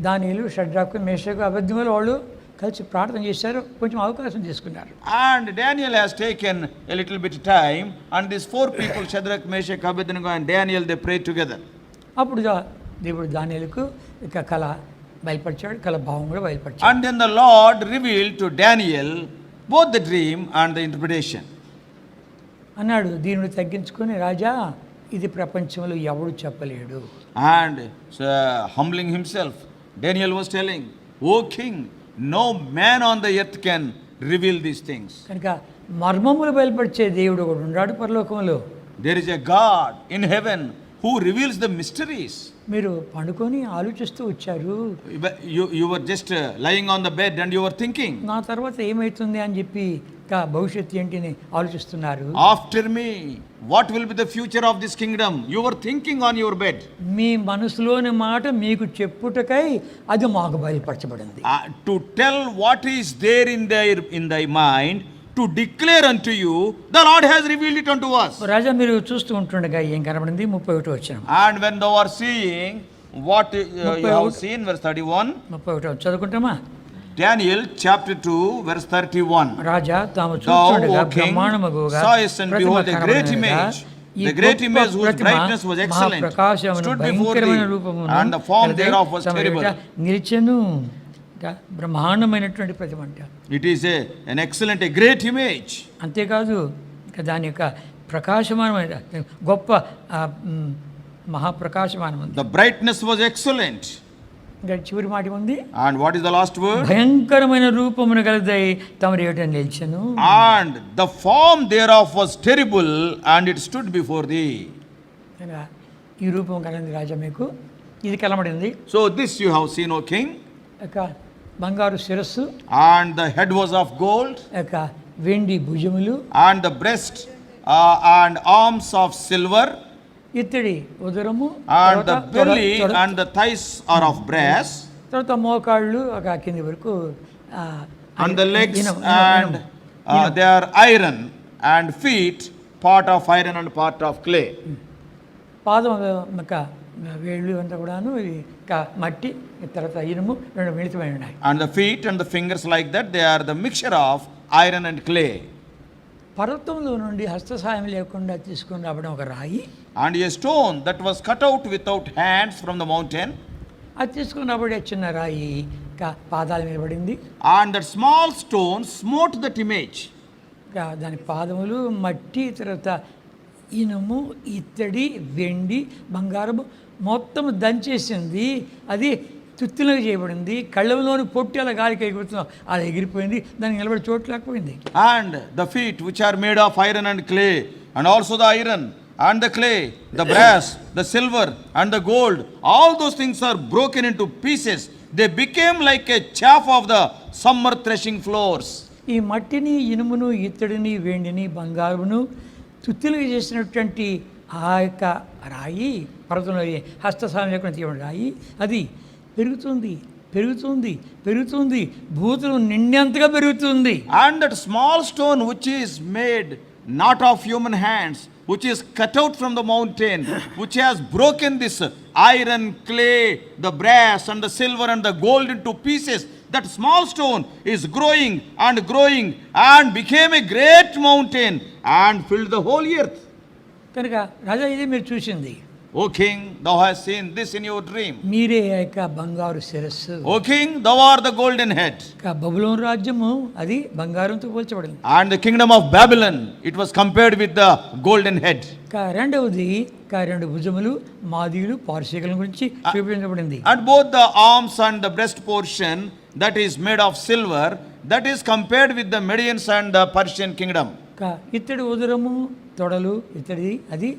దానియేలు, షడ్రకు, మేషకు, అబేద్నెగోలు వాళ్ళు కలిసి ప్రార్థన చేశారు, కొంచెం అవకాశం తీసుకున్నారు. And Daniel has taken a little bit time, and these four people, Shadrach, Meshach, Abednego and Daniel, they prayed together. అప్పుడు దేవుడు దానియేలుకు ఇక కళ బయలుపరిచాడు, కళ భావం కూడా బయలుపరిచాడు. And then the Lord revealed to Daniel both the dream and the interpretation. అన్నాడు, దీనిని తగ్గించుకొని, రాజా ఇది ప్రపంచంలో ఎవడు చెప్పలేడు. And humbling himself, Daniel was telling, O king, no man on the earth can reveal these things. కనుక మర్మములు బయలుపరిచే దేవుడు ఒకడు ఉన్నాడు పరలోకంలో. There is a God in heaven who reveals the mysteries. మీరు పండుకొని ఆలోచిస్తూ వచ్చారు, You were just lying on the bed and you were thinking, నా తర్వాత ఏమవుతుంది అని చెప్పి భవిష్యత్తు ఏంటిని ఆలోచిస్తున్నారు. after me, what will be the future of this kingdom? You were thinking on your bed. మీ మనసులోని మాట మీకు చెప్పుటకై అది మాకు బయలుపరచబడింది. To tell what is there in thy mind, to declare unto you, the Lord has revealed it unto us. రాజా మీరు చూస్తూ ఉంటుండగా ఏం కనబడింది? 31 వచనం. And when thou art seeing what you have seen, verse 31. 31 చదువుకుంటామా? Daniel chapter 2 verse 31. రాజా తాము Thou, చూస్తుండగా O king, బ్రహ్మాండముగా sawest and behold a great image. The great image whose brightness was excellent stood before thee, and the form thereof was terrible. నిలిచెను. బ్రహ్మాండమైనటువంటి ప్రతిమ అంట. It is an excellent, a great image. అంతేకాదు ఇంకా దాని యొక్క ప్రకాశమానమైన గొప్ప మహాప్రకాశమానం. The brightness was excellent. ఇంకా చివరి మాట ఉంది. And what is the last word? భయంకరమైన రూపమును గలదై తమరి ఎదుట నిలిచెను. And the form thereof was terrible, and it stood before thee. ఈ రూపం కలిగింది రాజా మీకు, ఇది కనబడింది. So this you have seen, O king. బంగారు శిరస్సు, and the head was of gold, వెండి భుజములు, and the breast and arms of silver, ఇత్తడి ఉదరము, and the belly and the thighs are of brass, తర్వాత మోకాళ్ళు కింది వరకు, and the legs and they are iron, and feet part of iron and part of clay. పాదం వేళ్ళు అంతా కూడాను మట్టి, తర్వాత ఇనుము రెండు మిళితమై ఉన్నాయి. And the feet and the fingers like that, they are the mixture of iron and clay. పర్వతంలో నుండి హస్త సహాయం లేకుండా తీసుకొని రావడం ఒక రాయి, and a stone that was cut out without hands from the mountain. అది తీసుకొని రాబడే చిన్న రాయి పాదాల మీద పడింది. And that small stone smote that image. దాని పాదములు మట్టి, తర్వాత ఇనుము, ఇత్తడి, వెండి, బంగారము మొత్తం దంచేసింది. అది తుత్తులుగా చేయబడింది. కళ్ళలోని పొట్టి అలా గాలికి ఎగురుతున్నాం, అది ఎగిరిపోయింది. దానికి నిలబడి చోటు లేకపోయింది. And the feet which are made of iron and clay, and also the iron and the clay, the brass, the silver and the gold, all those things are broken into pieces. They became like a chaff of the summer threshing floors. ఈ మట్టిని, ఇనుమును, ఇత్తడిని, వెండిని, బంగారును తుత్తులుగా చేసినటువంటి ఆ యొక్క రాయి, పర్వతంలో హస్త సహాయం లేకుండా తీయబడిన రాయి, అది పెరుగుతుంది, పెరుగుతుంది, పెరుగుతుంది, భూతులు నిండేంతగా పెరుగుతుంది. And that small stone which is made not of human hands, which is cut out from the mountain, which has broken this iron, clay, the brass and the silver and the gold into pieces, that small stone is growing and growing and became a great mountain and filled the whole earth. కనుక రాజా ఇది మీరు చూసింది. O king, thou hast seen this in your dream. మీరే యొక్క బంగారు శిరస్సు. O king, thou art the golden head. బబులోను రాజ్యము అది బంగారంతో పోల్చబడింది. And the kingdom of Babylon, it was compared with the golden head. రెండవది రెండు భుజములు, మాదీయులు, పార్శీకుల గురించి చూపించబడింది. And both the arms and the breast portion that is made of silver, that is compared with the Medians and the Persian kingdom. ఇత్తడి ఉదరము, తొడలు, ఇత్తడి అది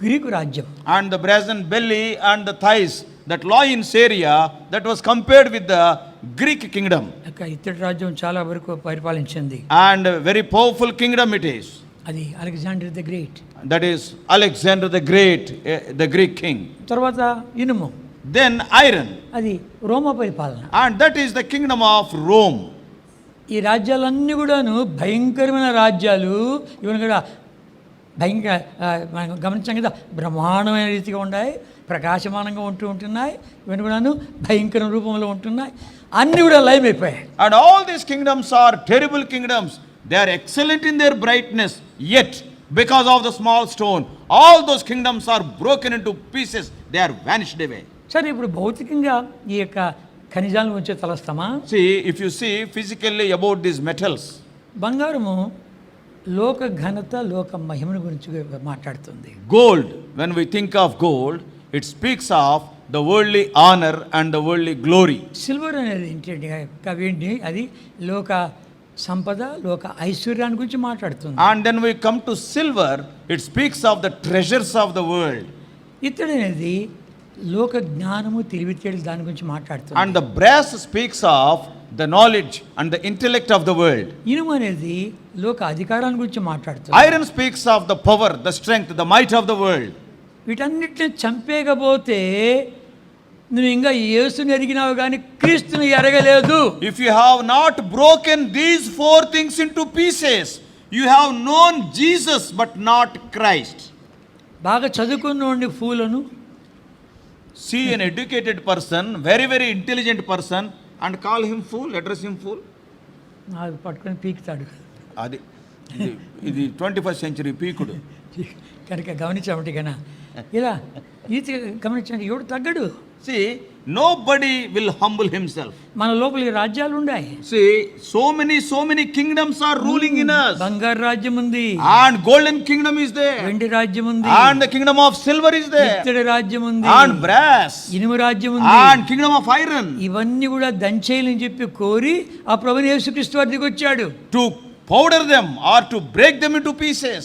Greek రాజ్యం. And the brazen belly and the thighs that lie in Syria, that was compared with the Greek kingdom. ఇత్తడి రాజ్యం చాలా వరకు పరిపాలించింది. And a very powerful kingdom it is. అది Alexander the great. That is Alexander the Great, the Greek king. తర్వాత ఇనుము. then iron. అది రోమా పరిపాలన. And that is the kingdom of Rome. ఈ రాజ్యాలన్నీ కూడాను భయంకరమైన రాజ్యాలు. ఇవన్నీ కూడా భయంకర మనం గమనించాం కదా, బ్రహ్మాండమైన రీతిగా ఉన్నాయి, ప్రకాశమానంగా ఉంటున్నాయి. ఇవన్నీ కూడాను భయంకర రూపంలో ఉంటున్నాయి. అన్నీ కూడా లయమైపోయాయి. And all these kingdoms are terrible kingdoms. They are excellent in their brightness, yet because of the small stone, all those kingdoms are broken into pieces. They are vanished away. సరే, ఇప్పుడు భౌతికంగా ఈ యొక్క ఖనిజాల గురించి తలస్తామా? See, if you see physically about these metals, బంగారము లోక ఘనత, లోక మహిమను గురించి మాట్లాడుతుంది. gold, when we think of gold, it speaks of the worldly honor and the worldly glory. Silver అనేది ఏంటి? అది లోక సంపద, లోక ఐశ్వర్యాన్ని గురించి మాట్లాడుతుంది. And then we come to silver, it speaks of the treasures of the world. ఇత్తడి అనేది లోక జ్ఞానము, తెలివితేటలు దాని గురించి మాట్లాడుతుంది. And the brass speaks of the knowledge and the intellect of the world. ఇనుము అనేది లోక అధికారాన్ని గురించి మాట్లాడుతుంది. Iron speaks of the power, the strength, the might of the world. వీటన్నిటిని చంపేయకపోతే నువ్వు ఇంకా యేసుని ఎరిగినావు కానీ క్రీస్తుని ఎరగలేదు. If you have not broken these four things into pieces, you have known Jesus but not Christ. బాగా చదువుకున్నోడిని ఫూలను, See an educated person, very very intelligent person, and call him fool, address him fool. అది పట్టుకొని పీకుతాడు. అది ఇది 21st century పీకుడు. కనుక గమనించామంటే కన్నా ఇలా ఈతి గమనించండి, ఎవడు తగ్గడు. See, nobody will humble himself. మన లోపలికి రాజ్యాలు ఉన్నాయి. See, so many kingdoms are ruling in us. బంగారు రాజ్యం ఉంది, And golden kingdom is there. వెండి రాజ్యం ఉంది, And the kingdom of silver is there. ఇత్తడి రాజ్యం ఉంది, And brass. ఇనుము రాజ్యం ఉంది, And kingdom of iron. ఇవన్నీ కూడా దంచేయాలని చెప్పి కోరి ఆ ప్రభువైన యేసుక్రీస్తు వారి దిగి వచ్చాడు. To powder them or to break them into pieces,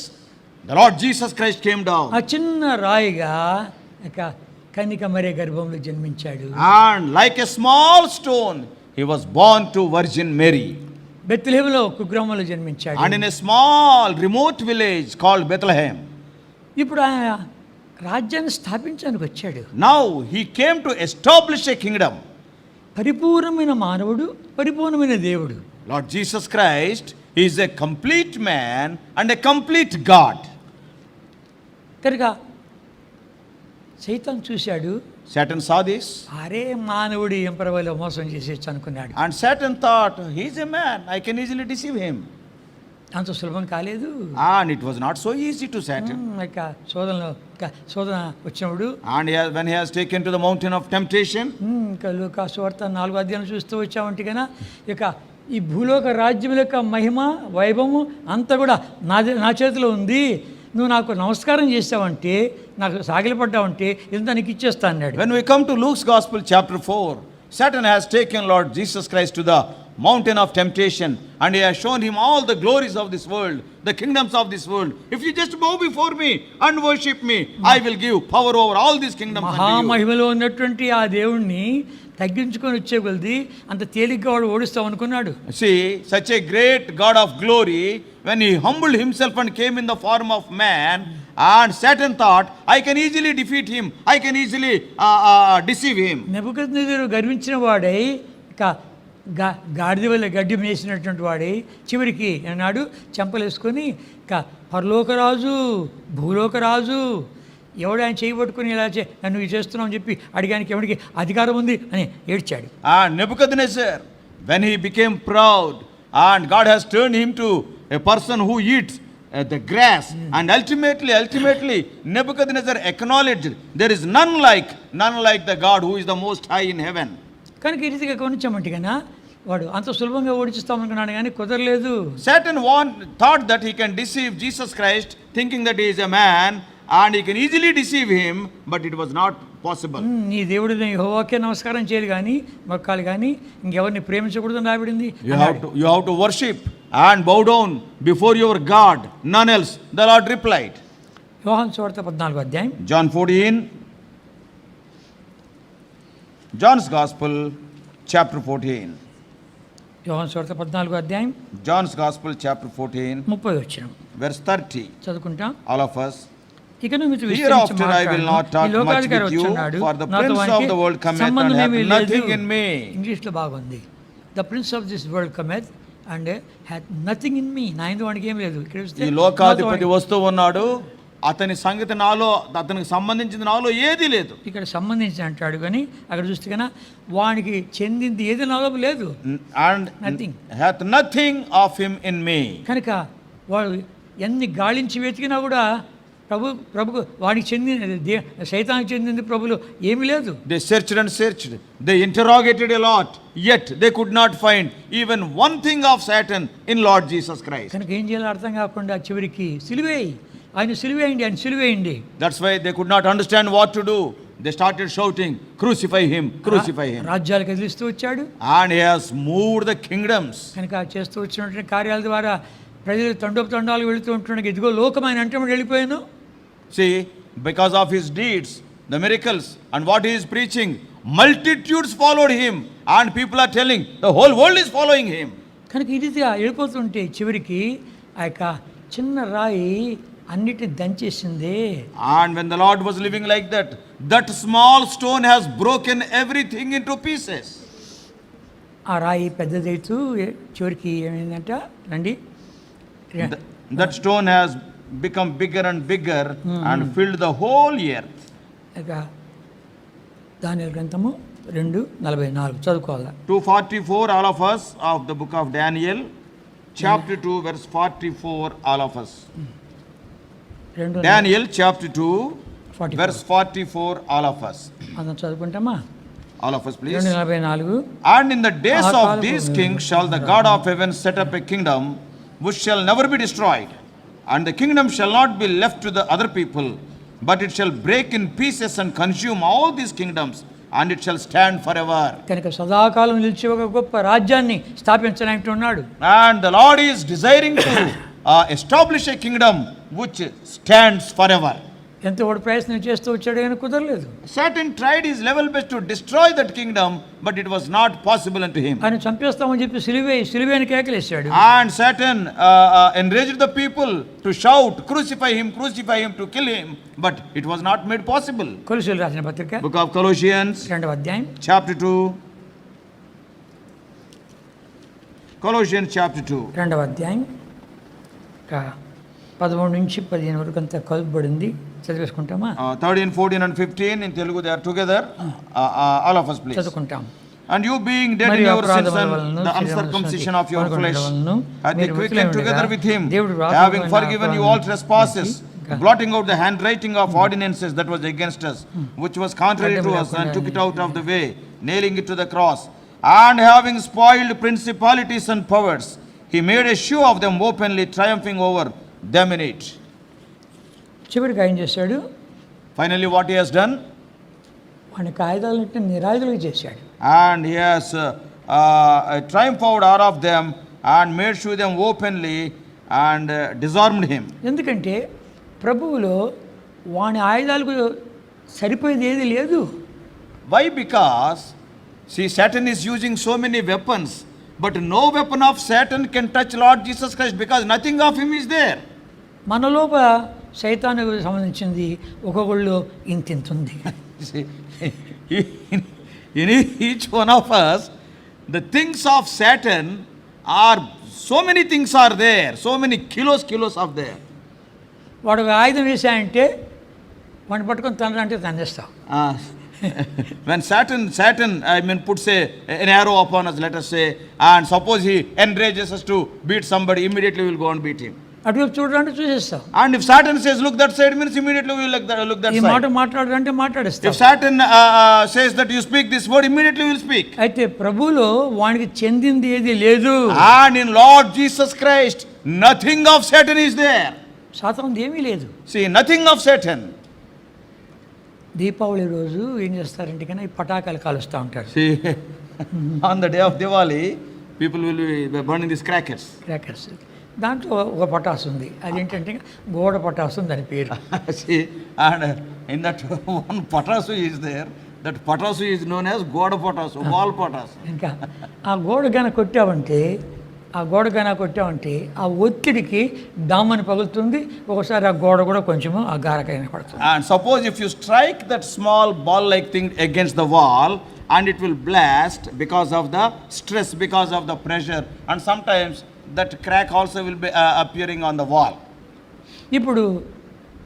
the Lord Jesus Christ came down. ఆ చిన్న రాయిగా ఇక కన్నిక మరియ గర్భంలో జన్మించాడు. And like a small stone, he was born to Virgin Mary. బెత్లెహేములో కుగ్రామంలో జన్మించాడు. And in a small remote village called Bethlehem. ఇప్పుడు ఆయన రాజ్యాన్ని స్థాపించడానికి వచ్చాడు. Now he came to establish a kingdom. పరిపూర్ణమైన మానవుడు, పరిపూర్ణమైన దేవుడు. Lord Jesus Christ is a complete man and a complete God. కనుక సైతాన్ చూశాడు, Satan saw this, అరే మానవుడు ఏం పర్వాలేదు మోసం చేసేచ్చు అనుకున్నాడు. and Satan thought, he is a man, I can easily deceive him. అంత సులభం కాలేదు. And it was not so easy to Satan. ఇక శోధన వచ్చినప్పుడు, And when he has taken to the mountain of temptation, ఇంకా లూకా సువార్త 4వ అధ్యాయం చూస్తూ వచ్చామంటే కన్నా ఇక ఈ భూలోక రాజ్యం యొక్క మహిమ, వైభవము అంతా కూడా నా చేతిలో ఉంది, నువ్వు నాకు నమస్కారం చేసావంటే, నాకు సాగిలపడ్డావంటే ఇంత నీకు ఇచ్చేస్తా అన్నాడు. when we come to Luke's Gospel chapter 4, Satan has taken Lord Jesus Christ to the mountain of temptation and he has shown him all the glories of this world, the kingdoms of this world. If you just bow before me and worship me, I will give power over all these kingdoms unto you. మహామహిమలో ఉన్నటువంటి ఆ దేవుణ్ణి తగ్గించుకొని వచ్చే కొలది అంత తేలిగ్గా వాడు ఓడిస్తాం అనుకున్నాడు. See, such a great God of glory, when he humbled himself and came in the form of man, and Satan thought, I can easily defeat him, I can easily deceive him. నెబుకద్నెజరు గర్వించిన వాడై ఇక గాడిద వల్ల గడ్డి మేసినటువంటి వాడై చివరికి అన్నాడు చెంపలేసుకొని ఇక పరలోకరాజు, భూలోకరాజు, ఎవడు ఆయన చేయబట్టుకుని ఇలా నన్ను ఇది చేస్తున్నావు అని చెప్పి అడిగానికి ఎవరికి అధికారం ఉంది అని ఏడ్చాడు. And Nebuchadnezzar, when he became proud and God has turned him to a person who eats the grass, and ultimately Nebuchadnezzar acknowledged there is none like the God who is the most high in heaven. కనుక ఈ రీతిగా గమనించామంటే కన్నా వాడు అంత సులభంగా ఓడిస్తామనుకున్నాడు కానీ కుదరలేదు. Satan thought that he can deceive Jesus Christ, thinking that he is a man and he can easily deceive him, but it was not possible. నీ దేవుడిని యెహోవాకే నమస్కారం చేయాలి కానీ మొక్కాలి కానీ ఇంకెవరిని ప్రేమించకూడదని రాబడింది. You have to worship and bow down before your God, none else. The Lord replied. యోహాను సువార్త 14వ అధ్యాయం, John 14, John's Gospel chapter 14. యోహాను సువార్త 14వ అధ్యాయం, John's Gospel chapter 14, 30 వచనం verse 30. చదువుకుంటాం. All of us. ఇకను మీతో విస్తరించి Hereafter I will మాట్లాడను. not talk ఈ లోకాధికారి much with you, వచ్చున్నాడు, for the నాతో prince వానికి of the world cometh and సంబంధమేమీ hath లేదు. nothing in me. ఇంగ్లీష్లో బాగుంది. The prince of this world cometh and hath nothing in me. నా యందు వానికి ఏం లేదు. ఇక్కడ చూస్తే ఈ లోకాధిపతి వస్తూ ఉన్నాడు, అతని సంగతి నాలో, అతనికి సంబంధించింది నాలో ఏదీ లేదు. ఇక్కడ సంబంధించి అంటాడు, కానీ అక్కడ చూస్తే కన్నా వానికి చెందింది ఏది నాలో లేదు. And Nothing. hath nothing of him in me. కనుక వాడు ఎన్ని గాలించి వెతికినా కూడా ప్రభుకు వాడికి చెందిన సైతానికి చెందింది ప్రభులో ఏమీ లేదు. They searched and searched. They interrogated a lot. Yet they could not find even one thing of Satan in Lord Jesus Christ. కనుక ఏం చేయాలో అర్థం కాకుండా చివరికి సిలువేయి, ఆయన సిలువేయండి, ఆయన సిలువేయండి. That's why they could not understand what to do. They started shouting, crucify him, crucify him. రాజ్యాలు కదిలిస్తూ వచ్చాడు. And he has moved the kingdoms. కనుక చేస్తూ వచ్చినటువంటి కార్యాల ద్వారా ప్రజలు తండోపు వెళుతూ ఉంటుండగా ఇదిగో లోకం ఆయన అంటే వెళ్ళిపోయాను. See, because of his deeds, the miracles, and what he is preaching, multitudes followed him, and people are telling the whole world is following him. కనుక ఇది వెళ్ళిపోతుంటే చివరికి ఆ యొక్క చిన్న రాయి అన్నిటిని దంచేసింది. And when the Lord was living like that, that small stone has broken everything into pieces. ఆ రాయి పెద్దదైతూ చివరికి ఏమైందంట రండి. That stone has become bigger and bigger and filled the whole earth. ఇక దానియేలు గ్రంథము 2:44 చదువుకోవాలా. 2:44, all of us, of the book of Daniel, chapter 2, verse 44, all of us. Daniel chapter 2, 44. verse 44, all of us. మనం చదువుకుంటామా? All of us, please. 2:44. And in the days of these kings shall the God of heaven set up a kingdom which shall never be destroyed, and the kingdom shall not be left to the other people, but it shall break in pieces and consume all these kingdoms, and it shall stand forever. కనుక సదాకాలం నిలిచి ఒక గొప్ప రాజ్యాన్ని స్థాపించాలంటున్నాడు. And the Lord is desiring to establish a kingdom which stands forever. ఎంతో వాడు ప్రయత్నం చేస్తూ వచ్చాడు కానీ కుదరలేదు. Satan tried his level best to destroy that kingdom, but it was not possible unto him. ఆయన చంపేస్తామని చెప్పి సిలువేని కేకలేశాడు. And Satan enraged the people to shout, crucify him, to kill him, but it was not made possible. కొలొస్సీయులకు రాసిన పత్రిక Book of Colossians, 2వ అధ్యాయం chapter 2. Colossians chapter 2. 2వ అధ్యాయం 13 నుంచి 15 వరకు అంతా కలుపబడింది. చదివేసుకుంటామా? 13, 14 and 15 in Telugu, they are together. All of us, please. చదువుకుంటాం. And you being dead in your sins and the uncircumcision of your flesh, hath he quickened together with him, having forgiven you all trespasses, blotting out the handwriting of ordinances that was against us, which was contrary to us, and took it out of the way, nailing it to the cross. And having spoiled principalities and powers, he made a show of them openly, triumphing over them in it. చివరికి ఏం చేశాడు? Finally, what he has done? వాని కాయిదాలన్నింటినీ నిరాయుధులుగా చేశాడు. And he has triumphed out of them and made show them openly and disarmed him. ఎందుకంటే ప్రభువులో వాని ఆయుధాలకు సరిపోయేది ఏది లేదు. Why? Because see, Satan is using so many weapons, but no weapon of Satan can touch Lord Jesus Christ, because nothing of him is there. మన లోపల సైతానుకు సంబంధించింది ఒక్కొక్కళ్ళు ఇంతింత ఉంది. In each one of us, the things of Satan are, so many things are there, so many kilos are there. వాడు ఆయుధం వేసాయంటే వాడిని పట్టుకొని తనంటే తందేస్తావు. When Satan, I mean, puts an arrow upon us, let us say, and suppose he enrages us to beat somebody, immediately we will go and beat him. అటువైపు చూడాలంటే చూసేస్తావు. And if Satan says, look that side, means immediately we will look that ఈ side. మాట మాట్లాడాలంటే మాట్లాడేస్తావు. If Satan says that you speak this word, immediately we will speak. అయితే ప్రభువులో వానికి చెందింది ఏది లేదు. And in Lord Jesus Christ, nothing of Satan is there. సాతానుది ఏమీ లేదు. See, nothing of Satan. Deepavali రోజు ఏం చేస్తారంటే కన్నా ఈ పటాకాయలు కాలుస్తూ ఉంటారు. See, on the day of Diwali, people will be burning these crackers. దాంట్లో ఒక పటాసు ఉంది, అదేంటంటే గోడ పటాసు దాని పేరు. See, and in that one patasu is there, that patasu is known as goda patasu, wall patasu. ఇంకా ఆ గోడ కనుక కొట్టామంటే ఆ గోడ కన్నా కొట్టామంటే ఆ ఒత్తిడికి డామ్మని పగులుతుంది, ఒకసారి ఆ గోడ కూడా కొంచెము ఆ గారకైనా పడుతుంది. And suppose if you strike that small ball-like thing against the wall, and it will blast because of the stress, because of the pressure, and sometimes that crack also will be appearing on the wall. ఇప్పుడు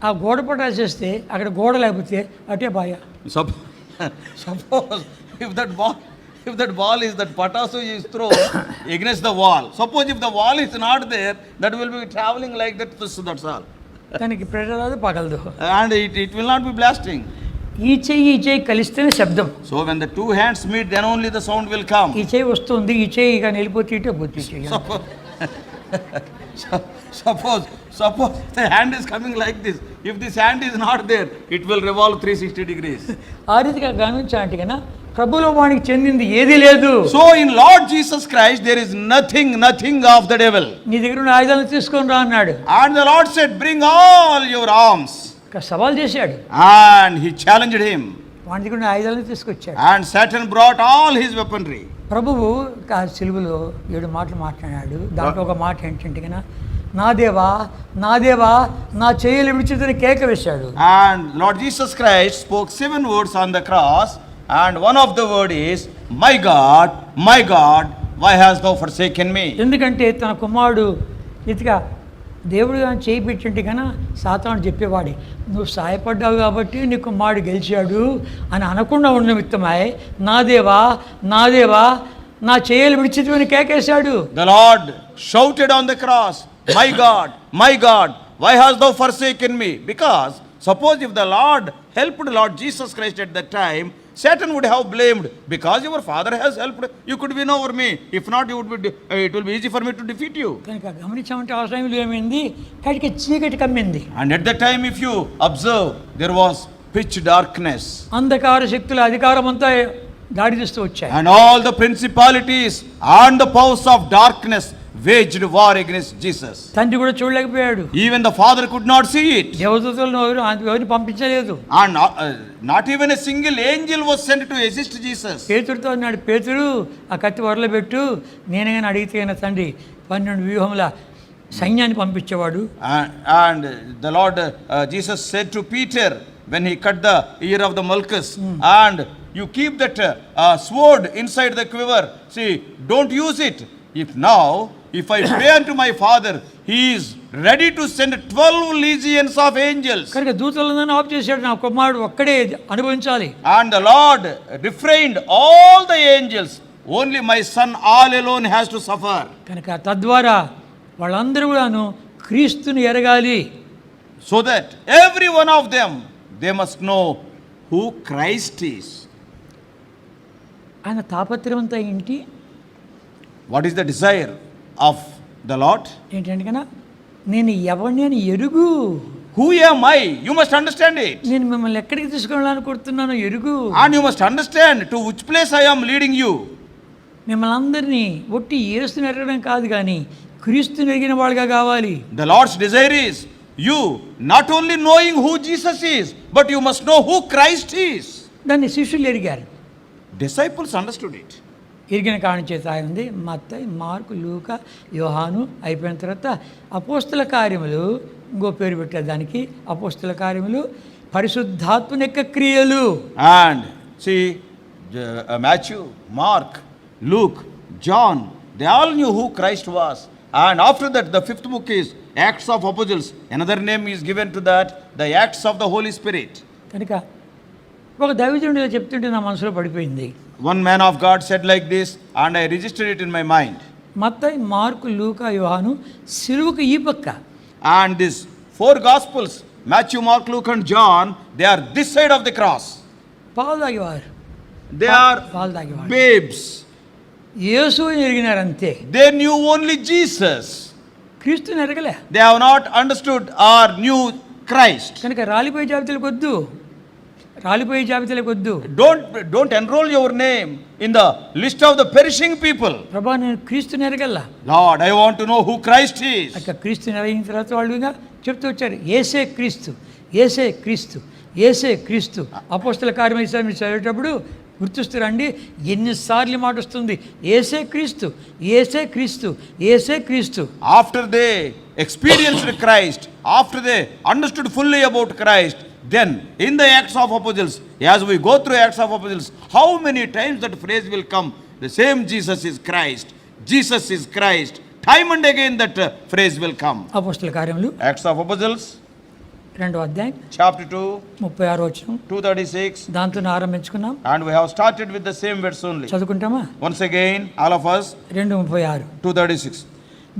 ఆ గోడ పటాలు చేస్తే అక్కడ గోడ లేకపోతే అటే బాయ. Suppose if that ball is that patasu is thrown against the wall. Suppose if the wall is not there, that will be traveling like that. That's all. దానికి ప్రెషర్ రాదు, పగలదు, And it will not be blasting. ఈ చెయ్యి కలిస్తేనే శబ్దం. So when the two hands meet, then only the sound will come. ఈ చెయ్యి వస్తుంది, ఈ చెయ్యి కానీ వెళ్ళిపోతే ఇటే పోతే చెయ్యి. Suppose the hand is coming like this. If this hand is not there, it will revolve 360 degrees. ఆ రీతిగా గమనించాలంటే కన్నా ప్రభువులో వానికి చెందింది ఏదీ లేదు. So in Lord Jesus Christ there is nothing of the devil. నీ దగ్గర ఉన్న ఆయుధాలను తీసుకొని రా అన్నాడు. And the Lord said, bring all your arms. సవాల్ చేశాడు. And he challenged him. వాని దగ్గర ఉన్న ఆయుధాలను తీసుకొచ్చాడు. And Satan brought all his weaponry. ప్రభువు సిలువలో 7 మాటలు మాట్లాడాడు. దాంట్లో ఒక మాట ఏంటంటే కన్నా, నా దేవా నా చేయలు విడిచిదని కేక వేశాడు. And Lord Jesus Christ spoke 7 words on the cross, and one of the word is, my God, why hast thou forsaken me? ఎందుకంటే తన కుమారుడు ఇదిగా దేవుడు కానీ చేయి పెట్టింటే కన్నా సాతాను చెప్పేవాడి, నువ్వు సాయపడ్డావు కాబట్టి నీ కుమారుడు గెలిచాడు అని అనకుండా ఉన్న నిమిత్తమై నా దేవా నా చేయలు విడిచిదని కేకేశాడు. The Lord shouted on the cross, my God, why hast thou forsaken me? Because suppose if the Lord helped Lord Jesus Christ at that time, Satan would have blamed, because your father has helped, you could win over me. If not, it will be easy for me to defeat you. కనుక గమనించామంటే ఆ సమయంలో ఏమైంది, కటికి చీకటి కమ్మింది. And at that time, if you observe, there was pitch darkness. అంధకార శక్తుల అధికారం అంతా దాడి చేస్తూ వచ్చాయి. And all the principalities and the powers of darkness waged war against Jesus. తండ్రి కూడా చూడలేకపోయాడు. Even the father could not see it. దేవదూతలను ఎవరిని పంపించలేదు. And not even a single angel was sent to assist Jesus. పేతురుతో అన్నాడు, పేతురు ఆ కత్తి వరలో పెట్టు, నేనే కానీ అడిగితే అయినా తండ్రి 12 వ్యూహముల సైన్యాన్ని పంపించేవాడు. And the Lord Jesus said to Peter when he cut the ear of the Malchus, and you keep that sword inside the quiver. See, don't use it. If I pray unto my Father, he is ready to send 12 legions of angels. కనుక దూతలను of చేశాడు, నా కుమారుడు ఒక్కడే అనుభవించాలి. And the Lord refrained all the angels, only my son all alone has to suffer. కనుక తద్వారా వాళ్ళందరూ కూడాను క్రీస్తుని ఎరగాలి. So that every one of them, they must know who Christ is. ఆయన తాపత్రయం అంతా ఏంటి? What is the desire of the Lord? ఏంటంటే కన్నా, నేను ఎవరిని అని ఎరుగు. Who am I? You must understand it. నేను మిమ్మల్ని ఎక్కడికి తీసుకెళ్ళాలనుకుంటున్నాను ఎరుగు. And you must understand to which place I am leading you. మిమ్మల్ని అందరినీ ఒట్టి యేసుని ఎరగడం కాదు కానీ క్రీస్తుని ఎరిగిన వాళ్ళుగా కావాలి. The Lord's desire is you not only knowing who Jesus is, but you must know who Christ is. దాన్ని శిష్యులు ఎరిగారు. Disciples understood it. ఎరిగిన కారణం చేత ఉంది. మత్తయి, మార్కు, లూకా, యోహాను అయిపోయిన తర్వాత అపోస్తల కార్యములు, ఇంకో పేరు పెట్టారు దానికి, అపోస్తల కార్యములు పరిశుద్ధాత్మని యొక్క క్రియలు. And see, Matthew, Mark, Luke, John, they all knew who Christ was. And after that, the 5th book is Acts of Apostles. Another name is given to that, the Acts of the Holy Spirit. కనుక ఒక దైవజనుడిగా చెప్తుంటే నా మనసులో పడిపోయింది. One man of God said like this, and I registered it in my mind. Mattayi, mark, లూకా, యోహాను సిలువకు ఈ పక్క. And these 4 Gospels, Matthew, Mark, Luke and John, they are this side of the cross. పాలు తాగేవారు. They are babes. యేసుని ఎరిగినారు అంతే. They knew only Jesus. క్రీస్తుని ఎరగలే. They have not understood or knew Christ. కనుక రాలిపోయే జాబితాలకు వద్దు. Don't enroll your name in the list of the perishing people. ప్రభా, నేను క్రీస్తుని ఎరగల్లా. Lord, I want to know who Christ is. అక్కడ క్రీస్తుని ఎరిగిన తర్వాత వాళ్ళు ఇంకా చెప్తూ వచ్చారు, యేసే క్రీస్తు, యేసే క్రీస్తు, యేసే క్రీస్తు. అపోస్తల కార్యము చదివేటప్పుడు గుర్తిస్తారండి? ఎన్నిసార్లు మాట వస్తుంది, ఏసే క్రీస్తు, ఏసే క్రీస్తు, ఏసే క్రీస్తు. After they experienced Christ, after they understood fully about Christ, then in the Acts of Apostles, as we go through Acts of Apostles, how many times that phrase will come, the same Jesus is Christ, Jesus is Christ. Time and again that phrase will come. అపోస్తల కార్యములు Acts of Apostles, 2వ అధ్యాయం chapter 2, 36వ వచనం, 236, దాంతో ఆరంభించుకున్నాం. and we have started with the same verse only. చదువుకుంటామా? Once again, all of us, 2:36. 236.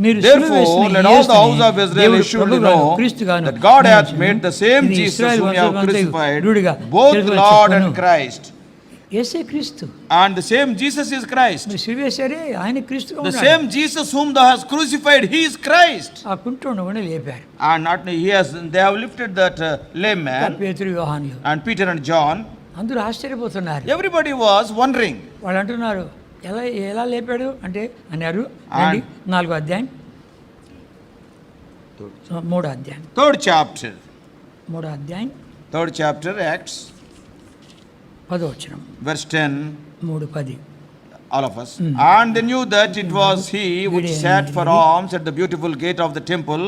మీరు Therefore, let all the house of Israel surely know that God hath made the same Jesus whom you have crucified, both Lord and Christ. ఏసే క్రీస్తు. And the same Jesus is Christ. మీరు సిలువేశారే, ఆయన క్రీస్తుగా The ఉన్నాడు. same Jesus whom thou hast crucified, he is Christ. ఆ కుంటోను కూడా లేపారు. And not, they have lifted that lame man, పేతురు, యోహానులు and Peter and John. అందరూ ఆశ్చర్యపోతున్నారు. Everybody was wondering. వాళ్ళు అంటున్నారు, ఎలా ఎలా లేపాడు అంటే అన్నారు. 4వ అధ్యాయం, 3వ అధ్యాయం, Third chapter, 3వ అధ్యాయం, Acts, 10వ వచనం, verse 10. 3:10. All of us. And they knew that it was he which sat for alms at the beautiful gate of the temple,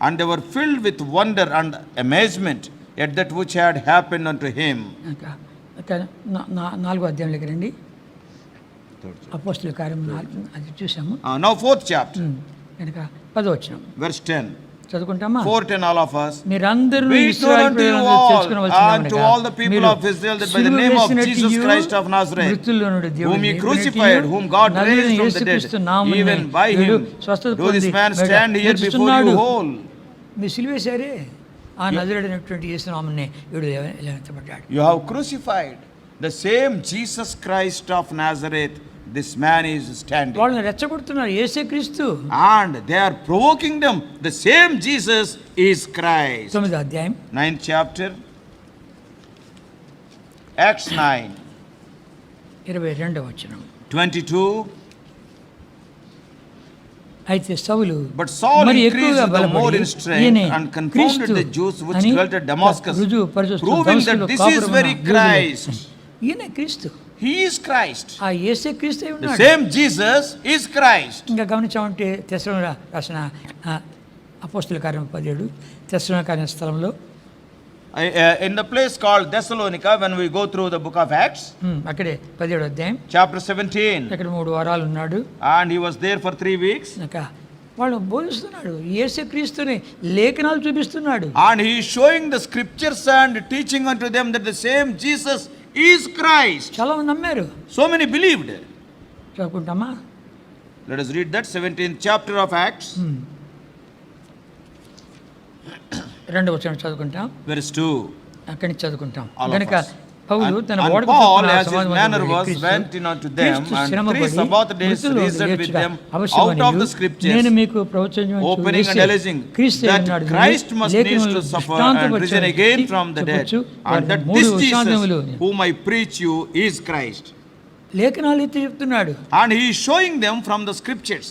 and they were filled with wonder and amazement at that which had happened unto him. ఇంకా 4వ అధ్యాయంలోకి రండి. అపోస్తల కార్యం 4 అది చూసాము. Now fourth chapter, కనుక 10వ వచనం, verse 10. చదువుకుంటామా? 4:10, all of us. మీరందరూ Be told ఇశ్రాయేలు unto you ప్రజలందరూ all తెలుసుకొనవలసినది and to all the people of Israel that by the name of Jesus Christ of Nazareth, whom he crucified, whom God raised from the dead, even by him do this man stand here before you whole. మీరు సిలువేశారే, ఆ నజరేయుడైనటువంటి యేసు నామమునే వీడు లేవనెత్తబడ్డాడు. You have crucified the same Jesus Christ of Nazareth, this man is standing. వాళ్ళని రెచ్చగొడుతున్నారు, యేసే క్రీస్తు. And they are provoking them, the same Jesus is Christ. 9వ అధ్యాయం, 9th chapter, Acts 9, 22వ వచనం. 22. అయితే సౌలు But Saul మరి increased ఎక్కువగా the more బలపడి in strength ఈయనే and confounded క్రీస్తు the Jews which అని dwelt at Damascus, రుజువు పరుస్తూ proving that దమస్కులో this is కాపురమున్న very యూదులు, Christ. ఈయనే క్రీస్తు, He is Christ. ఆ యేసే క్రీస్తు అయి The ఉన్నాడు. same Jesus is Christ. ఇంకా గమనించామంటే తెస్సలోనిక రాసిన అపోస్తల కార్యం 17 తెస్సలోనిక అనే స్థలంలో In the place called Thessalonica, when we go through the book of Acts, అక్కడే 17వ అధ్యాయం, chapter 17, అక్కడ 3 వారాలు ఉన్నాడు. and he was there for 3 weeks. ఇంకా వాళ్ళు బోధిస్తున్నాడు, యేసే క్రీస్తుని లేఖనాలు చూపిస్తున్నాడు. And he is showing the scriptures and teaching unto them that the same Jesus is Christ. చాలా మంది నమ్మారు. So many believed. చదువుకుంటామా? Let us read that 17th chapter of Acts, 2వ వచనం చదువుకుంటాం. verse 2. అక్కడి నుంచి చదువుకుంటాం. All of కనుక us. పౌలు తన And ఓడకు Paul, చొప్పున as his సమాజమందు manner పోయి was, క్రీస్తు went in unto them, క్రీస్తు and శ్రమపడి 3 Sabbath days మృతుల్లో reasoned with లేచుట them అవశ్యమని out of the scriptures, నేను మీకు ప్రవచించు opening and యేసే alleging క్రీస్తు that ఉన్నాడు. Christ must needs లేఖనములు to suffer దృష్టాంతము and risen వచ్చి again from the dead, చెప్పొచ్చు. and that మూడు this దృష్టాంతములు Jesus whom I preach you is Christ. లేఖనాలు ఎత్తి చెప్తున్నాడు, And he is showing them from the scriptures,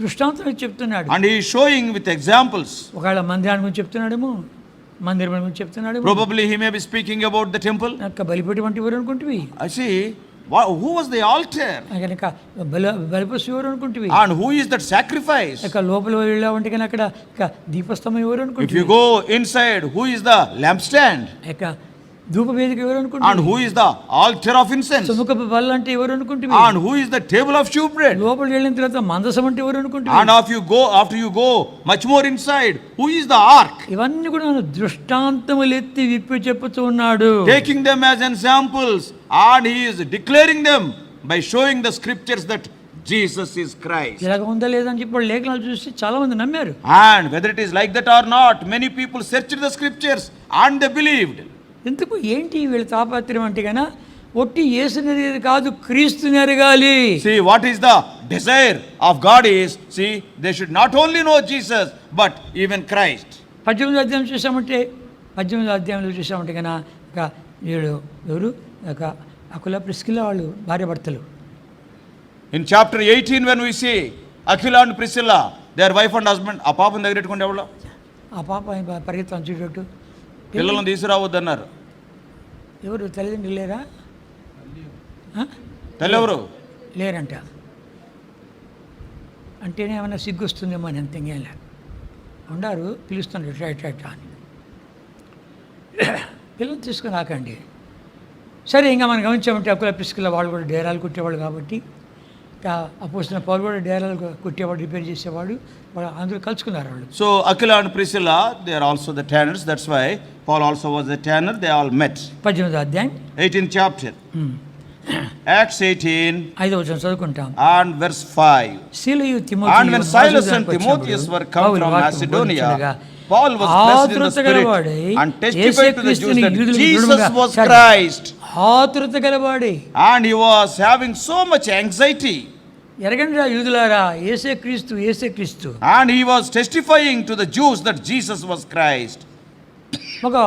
దృష్టాంతం చెప్తున్నాడు. and he is showing with examples. ఒకవేళ మందిరాన్ని గురించి చెప్తున్నాడేమో, మందిరం గురించి చెప్తున్నాడేమో. Probably he may be speaking about the temple. నాకు బలిపేటి వంటి ఎవరు అనుకుంటువి? I see, who was the altar? కనుక బలిపశు ఎవరు అనుకుంటువి? And who is that sacrifice? ఇక లోపల వెళ్ళావంటే కానీ అక్కడ దీపస్తంభం ఎవరు If అనుకుంటువి? you go inside, who is the lampstand? ఇక ధూప వేదిక ఎవరు And అనుకుంటువి? who is the altar of incense? సుముఖపు బల్ల అంటే ఎవరు అనుకుంటువి? And who is the table of shewbread? లోపలికి వెళ్ళిన తర్వాత మందసం అంటే ఎవరు అనుకుంటువి? And after you go much more inside, who is the ark? ఇవన్నీ కూడా దృష్టాంతములు ఎత్తి విప్పి చెప్పుతూ ఉన్నాడు. Taking them as examples, and he is declaring them by showing the scriptures that Jesus is Christ. ఇలాగ ఉందా లేదని చెప్పి వాళ్ళు లేఖనాలు చూసి చాలా మంది నమ్మారు. And whether it is like that or not, many people searched the scriptures and they believed. ఎందుకు ఏంటి వీళ్ళ తాపత్రయం అంటే కన్నా ఒట్టి యేసుని ఎరిగేది కాదు, క్రీస్తుని ఎరగాలి. See, what is the desire of God is, see, they should not only know Jesus, but even Christ. 18వ అధ్యాయం చూసామంటే 18వ అధ్యాయంలో చూసామంటే కన్నా ఇక వీళ్ళు ఎవరు ఇక అకుల ప్రిస్కిల్లా వాళ్ళు భార్యాభర్తలు. In chapter 18 when we see Aquila and Priscilla, their wife and husband, ఆ పాపను దగ్గర పెట్టుకుంటే ఎవరు? ఆ పాప పరిగెత్తాను చూడట్టు పిల్లలను తీసుకురావద్దన్నారు. ఎవరు తల్లిదండ్రులు లేరా? తెల్లెవరు? లేరంట. అంటేనే ఏమైనా సిగ్గు వస్తుందేమో అని అంతేం లే. ఉండారు, పిలుస్తున్నారు ఇట్లా ఇట్లా ఇట్లా అని. పిల్లలు తీసుకుని రాకండి. సరే, ఇంకా మనం గమనించామంటే అకుల ప్రిస్కిల్లా వాళ్ళు కూడా డేరాలు కుట్టేవాళ్ళు కాబట్టి, అపోజిన పౌలు కూడా డేరాలు కుట్టేవాడు, రిపేర్ చేసేవాడు. వాళ్ళు అందరూ కలుసుకున్నారు వాళ్ళు. So Aquila and Priscilla, they are also the tanners. That's why Paul also was the tanner. They all met. 18వ అధ్యాయం 18th chapter. Acts 18 5వ వచనం చదువుకుంటాం. and verse 5. సిలయు And తిమోతియు when Silas and Timotheus were come from Macedonia, Paul was blessed in the Spirit and testified to the Jews that Jesus was Christ. ఆతురత గలవాడే. And he was having so much anxiety. ఎరగండిరా యూదులారా, యేసే క్రీస్తు, యేసే క్రీస్తు. And he was testifying to the Jews that Jesus was Christ. ఒక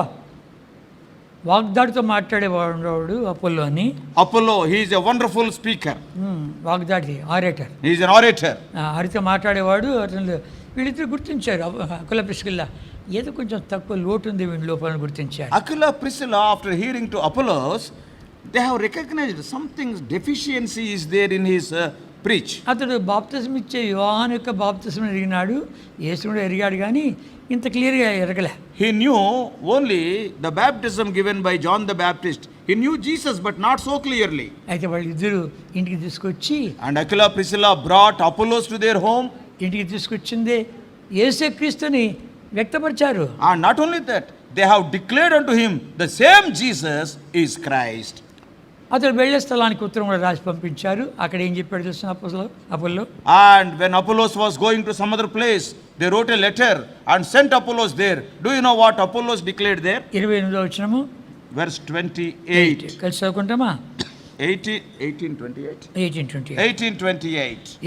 వాగ్దాడితో మాట్లాడేవాడు Apollo అని. Apollo, he is a wonderful speaker. వాగ్దాడి, orator. He is an orator. ఆరితో మాట్లాడేవాడు. అతను వీళ్ళిద్దరు గుర్తించారు, అకుల ప్రిస్కిల్లా ఏదో కొంచెం తక్కువ లోటు ఉంది వీళ్ళ లోపల గుర్తించారు. Aquila, Priscilla, after hearing to Apollos, they have recognized something deficiency is there in his preach. అతడు బాప్తిజం ఇచ్చే యోహాను యొక్క బాప్తిజం ఎరిగినాడు, యేసు కూడా ఎరిగాడు, కానీ ఇంత క్లియర్గా ఎరగలే. He knew only the baptism given by John the Baptist. He knew Jesus, but not so clearly. అయితే వాళ్ళు ఇద్దరు ఇంటికి తీసుకొచ్చి, And Aquila, Priscilla brought Apollos to their home. ఇంటికి తీసుకొచ్చిందే యేసే క్రీస్తుని వ్యక్తపరిచారు. And not only that, they have declared unto him the same Jesus is Christ. అతడు వెళ్ళే స్థలానికి ఉత్తరం కూడా రాసి పంపించారు. అక్కడ ఏం చెప్పాడు తెలుసు Apollo? And when Apollos was going to some other place, they wrote a letter and sent Apollos there. Do you know what Apollos declared there? 28వ వచనము Verse 28. కలిసి చదువుకుంటామా? 18:28.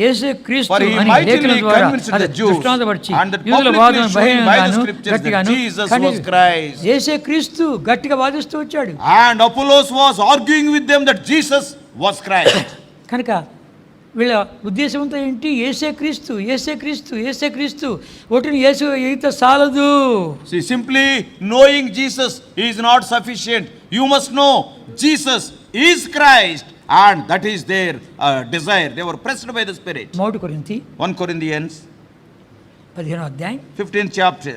యేసే క్రీస్తు For he అని mightily లేఖనం ద్వారా convinced the Jews దృష్టాంతపరిచి and that యూదుల publicly వాదన showing by the బహిరంగంగాను scriptures that గట్టిగాను Jesus was Christ. యేసే క్రీస్తు గట్టిగా వాదిస్తూ వచ్చాడు. And Apollos was arguing with them that Jesus was Christ. కనుక వీళ్ళ ఉద్దేశం అంతా ఏంటి? యేసే క్రీస్తు, యేసే క్రీస్తు, యేసే క్రీస్తు. ఒకటిని యేసు అయితే చాలదు. See, simply knowing Jesus is not sufficient. You must know Jesus is Christ, and that is their desire. They were pressed by the Spirit. 1 కొరింథీ 1 Corinthians 15వ అధ్యాయం 15th chapter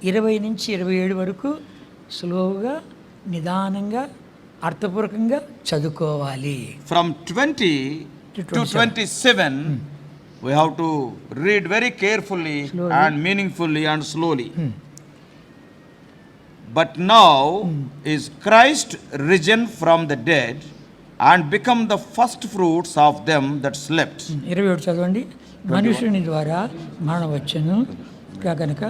20 నుంచి 27 వరకు స్లోగా, నిదానంగా, అర్థపూర్వకంగా చదువుకోవాలి. from 20 to 27 we have to read very carefully and meaningfully and slowly. But now is Christ risen from the dead and become the first fruits of them that slept. 27 చదవండి. మనుషుని ద్వారా మరణం వచ్చెను కనుక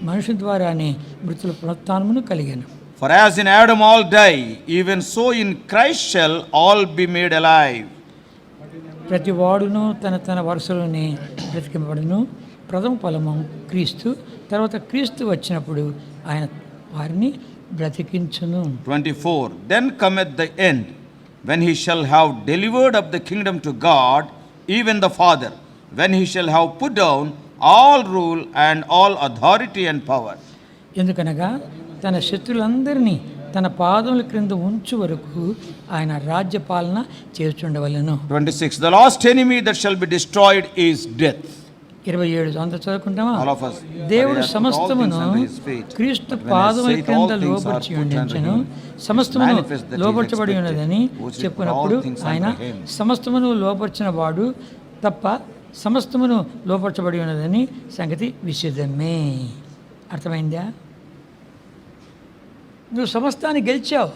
మనుషుని ద్వారానే మృతుల పునరుత్థానమును కలిగెను. For as in Adam all die, even so in Christ shall all be made alive. ప్రతి వాడును తన తన వరుసలోనే బ్రతికింపబడును. ప్రథమ ఫలము క్రీస్తు, తర్వాత క్రీస్తు వచ్చినప్పుడు ఆయన వారిని బ్రతికించును. 24. Then cometh the end, when he shall have delivered up the kingdom to God, even the Father, when he shall have put down all rule and all authority and power. ఎందుకనగా తన శత్రులందరినీ తన పాదముల క్రింద ఉంచు వరకు ఆయన రాజ్య పాలన చేర్చుండవలెను. 26. The last enemy that shall be destroyed is death. 27 అంత చదువుకుంటామా? All of us. దేవుడు సమస్తమును క్రీస్తు పాదముల క్రింద లోపరిచి ఉండించెను. సమస్తమును లోపరచబడి ఉన్నదని చెప్పినప్పుడు ఆయన సమస్తమును లోపరిచిన వాడు తప్ప సమస్తమును లోపరచబడి ఉన్నదని సంగతి విషదమే. అర్థమైందా? నువ్వు సమస్తాన్ని గెలిచావు.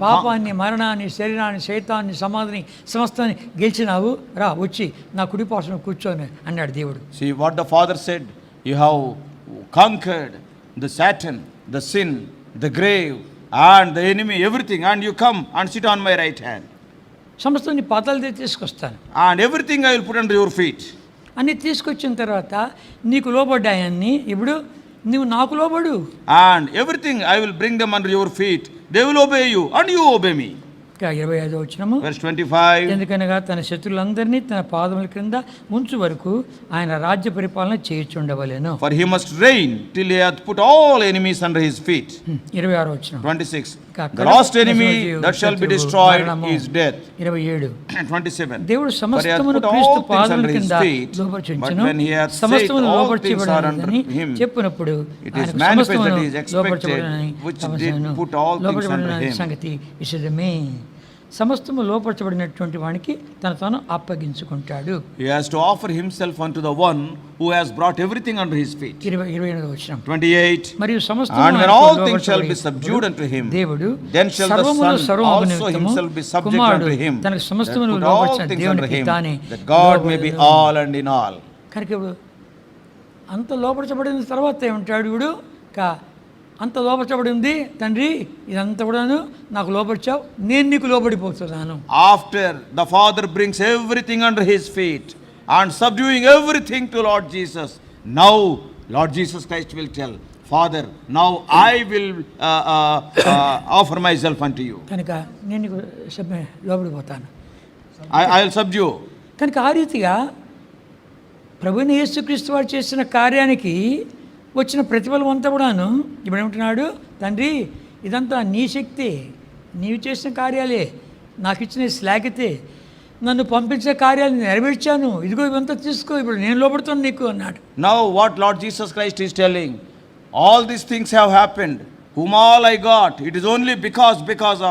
పాపాన్ని, మరణాన్ని, శరీరాన్ని, శైతాన్ని, సమాధిని, సమస్తాన్ని గెలిచినావు. రా వచ్చి నా కుడి పార్శ్వన కూర్చొని అన్నాడు దేవుడు. See what the Father said, you have conquered the Satan, the sin, the grave and the enemy, everything, and you come and sit on my right hand. సమస్తాన్ని పాతాళ దగ్గర తీసుకొస్తాను. And everything I will put under your feet. అన్నీ తీసుకొచ్చిన తర్వాత నీకు లోబడ్డాయన్ని ఇప్పుడు నువ్వు నాకు లోబడు. And everything I will bring them under your feet. They will obey you and you obey me. 25వ వచనము. Verse 25. ఎందుకనగా తన శత్రులందరినీ తన పాదముల క్రింద ఉంచు వరకు ఆయన రాజ్య పరిపాలన చేయుచుండవలెను. For he must reign till he hath put all enemies under his feet. 26వ వచనం. 26. The last enemy that shall be destroyed is death. 27 27. దేవుడు For he has సమస్తమును put క్రీస్తు all things పాదముల under his కింద feet, but లోబర్చుంచును. when he has said సమస్తమును all things are under లోబర్చబడినదని him, చెప్పినప్పుడు it is ఆయనకు manifest that సమస్తమును he is expected, లోబర్చబడినని which సమస్తమును did put all things లోబర్చబడిన under him. సంగతి విషదమే. సమస్తము లోపరచబడినటువంటి వానికి తాను అప్పగించుకుంటాడు. He has to offer himself unto the one who has brought everything under his feet. 28వ వచనం. 28. మరియు సమస్తము And when ఆయనకు all things shall be లోబరచబడి subdued unto him, దేవుడు then shall the సర్వమును Son సర్వము also నిమిత్తము himself be subject కుమారుడు unto him, తనకు that సమస్తమును put all లోబర్చిన things under దేవునికి him, తానే that God may be లోబడెను. all and in all. కనుక ఇప్పుడు అంత లోపరచబడిన తర్వాత ఏమంటాడు వీడు అంత లోపరచబడి ఉంది తండ్రి, ఇదంతా కూడాను నాకు లోపరిచావు, నేను నీకు లోబడిపోతున్నాను. After the Father brings everything under his feet and subduing everything to Lord Jesus, now Lord Jesus Christ will tell, Father, now I will offer myself unto you. కనుక నేను నీకు లోబడిపోతాను. I will subdue. కనుక ఆ రీతిగా ప్రభువైన యేసుక్రీస్తు వారు చేసిన కార్యానికి వచ్చిన ప్రతిఫలం అంతా కూడాను ఇప్పుడు ఏమంటున్నాడు, తండ్రి ఇదంతా నీ శక్తి, నీవు చేసిన కార్యాలే, నాకు ఇచ్చిన శ్లాఘతే, నన్ను పంపించే కార్యాలను నెరవేర్చాను, ఇదిగో ఇవంతా తీసుకో, ఇప్పుడు నేను లోపడుతాను నీకు అన్నాడు. Now what Lord Jesus Christ is telling, all these things have happened, whom all I got, it is only because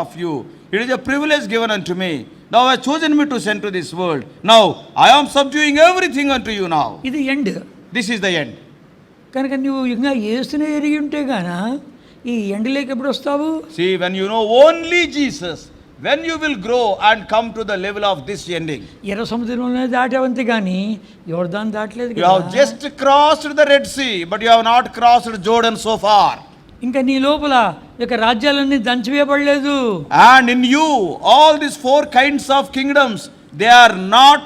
of you. It is a privilege given unto me. Thou hast chosen me to send to this world. Now I am subduing everything unto you now. ఇది end. This is the end. కనుక నువ్వు ఇంకా యేసునే ఎరిగి ఉంటే గాన ఈ ఎండలోకి ఎప్పుడు వస్తావు? See, when you know only Jesus, when you will grow and come to the level of this ending. ఎర్ర సముద్రంలోనే దాటావంతే కానీ యోర్దాను దాటలేదు You have just crossed the Red Sea, but you have not crossed Jordan so far. ఇంకా నీ లోపల యొక్క రాజ్యాలన్నీ దంచివేయబడలేదు. And in you, all these 4 kinds of kingdoms, they are not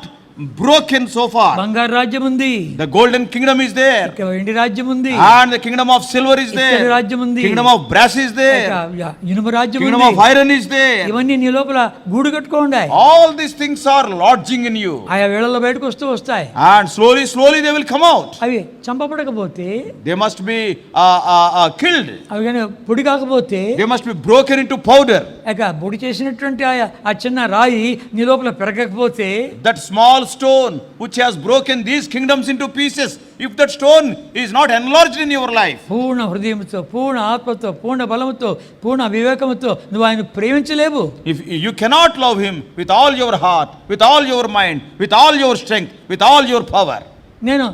broken so far. బంగారు రాజ్యం ఉంది, The golden kingdom is there, ఇక వెండి రాజ్యం ఉంది, and the kingdom of silver is ఇత్తడి there, రాజ్యం ఉంది, kingdom of brass is there, ఇక ఇనుము రాజ్యం kingdom ఉంది. of iron is there. ఇవన్నీ నీ లోపల గూడు కట్టుకోండి. All these things are lodging in you, ఆయా వేళల్లో బయటకు వస్తాయి. and slowly they will come out. అవి చంపబడకపోతే, They must be killed. అవి కానీ పొడి కాకపోతే, They must be broken into powder. ఇక పొడి చేసినటువంటి ఆ చిన్న రాయి నీ లోపల పెరగకపోతే, That small stone which has broken these kingdoms into pieces, if that stone is not enlarged in your life, పూర్ణ హృదయంతో, పూర్ణ ఆత్మతో, పూర్ణ బలముతో, పూర్ణ వివేకముతో నువ్వు ఆయన ప్రేమించలేవు. if you cannot love him with all your heart, with all your mind, with all your strength, with all your power. నేను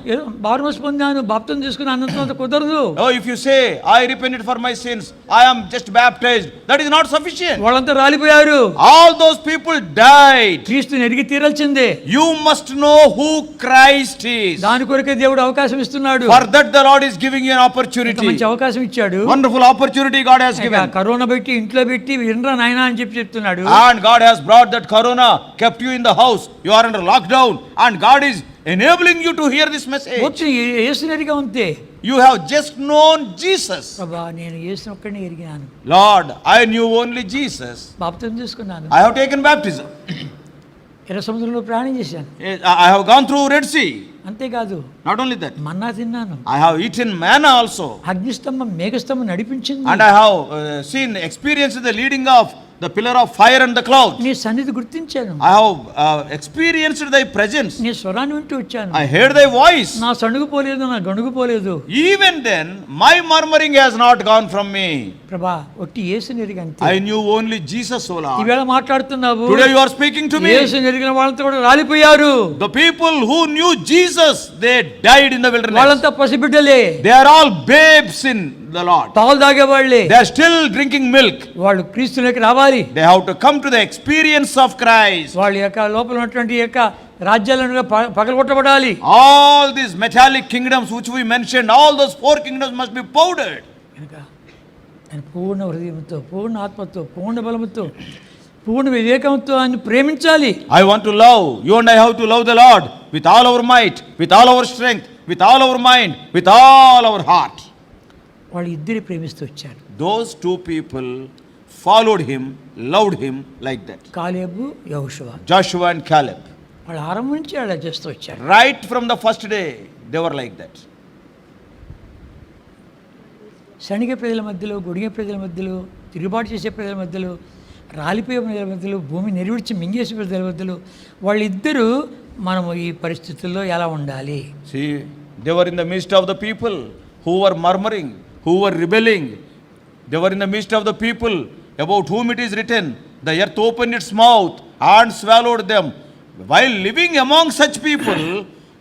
బాప్తిస్మం పొందాను, బాప్తిస్మం తీసుకుని అన్నంత కుదరదు. Oh, if you say, I repented for my sins, I am just baptized, that is not sufficient. వాళ్ళంతా రాలిపోయారు. All those people died. క్రీస్తుని ఎరిగి తీరాల్సిందే. You must know who Christ is. దాని కొరకే దేవుడు అవకాశం ఇస్తున్నాడు. For that the Lord is giving you an ఇంత opportunity. మంచి అవకాశం ఇచ్చాడు. Wonderful opportunity God has ఇక given. కరోనా పెట్టి ఇంట్లో పెట్టి వినరా నాయనా అని చెప్తున్నాడు. And God has brought that corona, kept you in the house, you are under lockdown, and God is enabling you to hear this message. వచ్చి యేసుని ఎరిగా ఉంటే, You have just known Jesus. ప్రభా నేను యేసుని ఒక్కడిని ఎరిగినాను, Lord, I knew only Jesus. బాప్తిస్మం తీసుకున్నాను, I have taken baptism. ఎర్ర సముద్రంలో ప్రయాణం చేశాను, I have gone through Red Sea. అంతేకాదు Not only that, మన్నా తిన్నాను, I have eaten manna also. అగ్నిస్తంభం మేఘస్తంభం నడిపించింది, And I have experienced the leading of the pillar of fire and the cloud. నీ సన్నిధి గుర్తించాను, I have experienced thy presence. నీ స్వరాన్ని వింటూ వచ్చాను, I heard thy voice. నా సణుగుపోలేదు, నా గణుగుపోలేదు. Even then, my murmuring has not gone from me. ప్రభా ఒట్టి యేసుని ఎరిగి అంతే. I knew only Jesus, O Lord. ఈవేళ మాట్లాడుతున్నావు, Today you are speaking to me. యేసుని ఎరిగిన వాళ్ళంతా కూడా రాలిపోయారు. The people who knew Jesus, they died in the wilderness. వాళ్ళంతా పసిబిడ్డలే, They are all babes in the Lord. పాలు తాగేవాళ్లే. They are still drinking milk. వాళ్ళు క్రీస్తులోకి రావాలి. They have to come to the experience of Christ. వాళ్ళ యొక్క లోపల ఉన్నటువంటి యొక్క రాజ్యాలను పగలగొట్టబడాలి. All these metallic kingdoms which we mentioned, all those 4 kingdoms must be powdered. కనుక ఆయన పూర్ణ హృదయంతో, పూర్ణ ఆత్మతో, పూర్ణ బలముతో, పూర్ణ వివేకంతో ఆయన ప్రేమించాలి. I want to love. You and I have to love the Lord with all our might, with all our strength, with all our mind, with all our heart. వాళ్ళు ఇద్దరు ప్రేమిస్తూ వచ్చారు. Those 2 people followed him, loved him like that. కాలేబు, యెహోషువ. Joshua and Caleb. వాళ్ళు ఆరంభం నుంచి అలా చేస్తూ వచ్చారు. Right from the first day, they were like that. శనిగ ప్రజల మధ్యలో, గుడిగ ప్రజల మధ్యలో తిరుగుబాటు చేసే ప్రజల మధ్యలో, రాలిపోయే ప్రజల మధ్యలో, భూమి నెరవేర్చి మింగేసే ప్రజల మధ్యలో వాళ్ళిద్దరూ మనము ఈ పరిస్థితుల్లో ఎలా ఉండాలి? See, they were in the midst of the people who were murmuring, who were rebelling. They were in the midst of the people about whom it is written, the earth opened its mouth and swallowed them. While living among such people,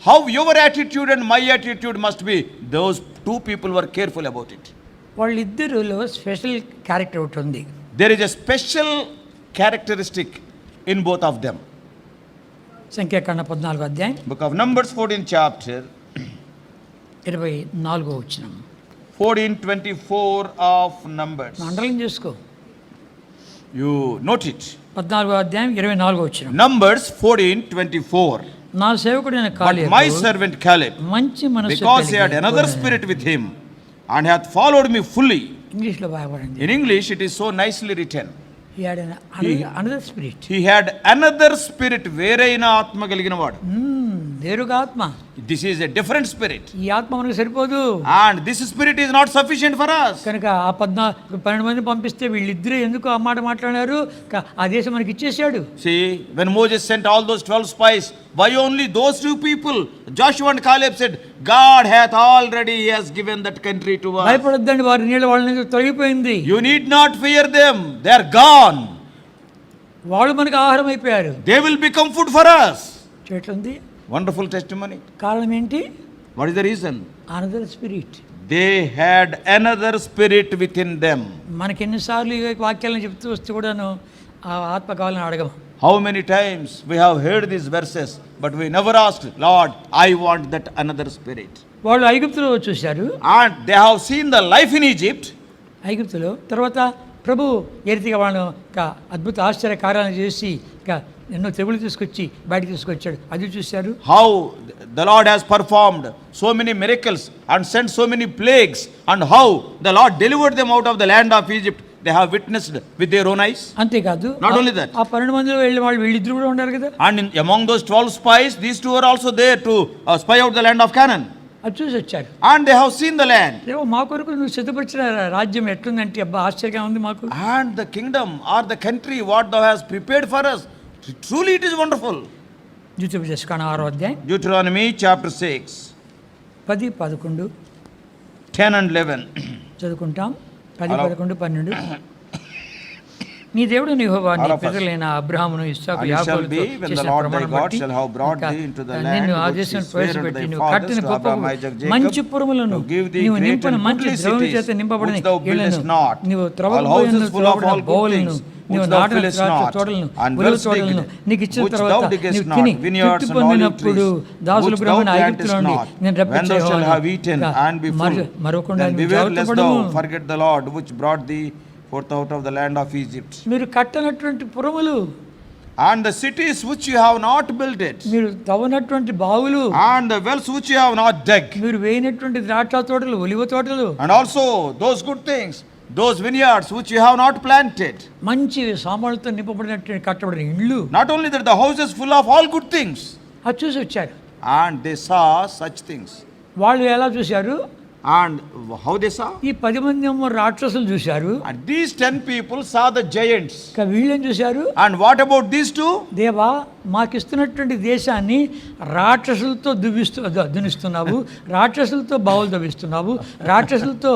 how your attitude and my attitude must be. Those two people were careful about it. వాళ్ళిద్దరిలో special character ఒకటి ఉంది. There is a special characteristic in both of them. సంఖ్యాకాండ 14వ అధ్యాయం Book of Numbers 14 chapter 24వ వచనం. 14:24 of Numbers. Underline చేసుకో. You note it. 14వ అధ్యాయం 24వ వచనం. Numbers 14:24. నా సేవకుడైన But Caleb my servant Caleb, మంచి మనస్సు because he had కలిగి another spirit with him, and hath followed me fully. ఇంగ్లీష్లో బాగుపడింది. In English, it is so nicely written. He had another spirit. He had another spirit. వేరైన ఆత్మ కలిగిన వాడు. వేరొక ఆత్మ. This is a different spirit. ఈ ఆత్మ మనకు సరిపోదు. And this spirit is not sufficient for us. కనుక ఆ 12 మంది పంపిస్తే వీళ్ళిద్దరే ఎందుకు ఆ మాట మాట్లాడారు? ఆ దేశం మనకి ఇచ్చేసాడు. See, when Moses sent all those 12 spies, why only those two people? Joshua and Caleb said, God hath already, he has given that country to us. భయపడొద్దండి, వారి నీళ్ళ వాళ్ళ నుంచి తొలగిపోయింది. You need not fear them. They are gone. వాళ్ళు మనకు ఆహారం అయిపోయారు. They will become food for us. చూడండి, Wonderful testimony. కారణం ఏంటి? What is the reason? Another spirit. They had another spirit within them. మనకి ఎన్నిసార్లు ఈ వాక్యాలను చెప్తూ వస్తే కూడాను ఆ ఆత్మ కావాలని అడగము. How many times we have heard these verses, but we never asked, Lord, I want that another spirit. వాళ్ళు ఐగుప్తులో చూశారు. And they have seen the life in Egypt. ఐగుప్తులో తర్వాత ప్రభు ఏ రీతిగా వాళ్ళను అద్భుత ఆశ్చర్య కార్యాలను చేసి ఎన్నో తెగులు తీసుకొచ్చి బయటకు తీసుకొచ్చాడు, అది చూశారు. How the Lord has performed so many miracles and sent so many plagues, and how the Lord delivered them out of the land of Egypt. They have witnessed with their own eyes. అంతేకాదు, Not only that. ఆ 12 మందిలో వెళ్ళిన వాళ్ళు వీళ్ళిద్దరు కూడా ఉన్నారు కదా. And among those 12 spies, these two were also there to spy out the land of Canaan. అది చూసి వచ్చారు. And they have seen the land. మా కొరకు నువ్వు సిద్ధపరిచిన రాజ్యం ఎట్లుందంటే అబ్బా ఆశ్చర్యంగా ఉంది మాకు. And the kingdom or the country what thou hast prepared for us, truly it is wonderful. ద్వితీయోపదేశకాండ 6వ అధ్యాయం Deuteronomy chapter 6, 10, 11 10 and 11. చదువుకుంటాం. 10, 11, 12. నీ దేవుడు యెహోవా నీ పితరులైన అబ్రహామును ఇస్సాకు యాకోబులతో చేసిన ప్రమాణం బట్టి నిన్ను ఆ దేశం ప్రవేశపెట్టి నువ్వు కట్టిన గొప్ప మంచి పురములను నీవు నింపిన మంచి ద్రవ్యం చేత నింపబడిన ఇళ్లను నీవు త్రవ్వబోయిన బోవులను నీవు నాటిన ద్రాక్ష తోటలను ఒలివ తోటలను నీకు ఇచ్చిన తర్వాత నీవు తిని తృప్తి పొందినప్పుడు దాసులు గృహమైన ఐగుప్తులో నుండి నేను రప్పించేవాడిని. మరొకకుండా Forget the Lord which brought thee forth out of the land of Egypt. మీరు కట్టనటువంటి పురములు, and the cities which you have not built it, మీరు తవ్వనటువంటి బావులు, and the wells which you have not dug, మీరు వేయినటువంటి ద్రాక్ష తోటలు ఒలివ తోటలు, and also those good things, those vineyards which you have not planted. మంచి సామాన్లతో నింపబడినటువంటి కట్టబడిన ఇళ్ళు. Not only that, the house is full of all good things. అది చూసి వచ్చారు. And they saw such things. వాళ్ళు ఎలా చూశారు? And how they saw? ఈ 10 మంది రాక్షసులు చూశారు. And these 10 people saw the giants. వీళ్ళని చూశారు. And what about these two? దేవా, మాకు ఇస్తున్నటువంటి దేశాన్ని రాక్షసులతో దునిస్తున్నావు, రాక్షసులతో బావులు తవ్విస్తున్నావు, రాక్షసులతో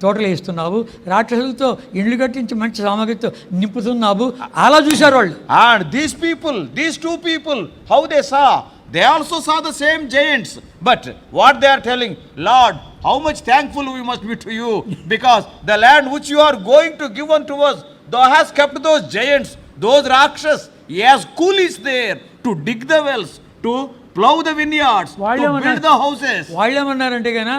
తోటలు వేస్తున్నావు, రాక్షసులతో ఇండ్లు కట్టించి మంచి సామాగ్రితో నింపుతున్నావు. అలా చూశారు వాళ్ళు. And these two people, how they saw? They also saw the same giants. But what they are telling, Lord, how much thankful we must be to you, because the land which you are going to give unto us, thou hast kept those giants, those rakshas, he has coolies there to dig the wells, to plow the vineyards, to build the houses. వాళ్ళు ఏమన్నారంటే గనా,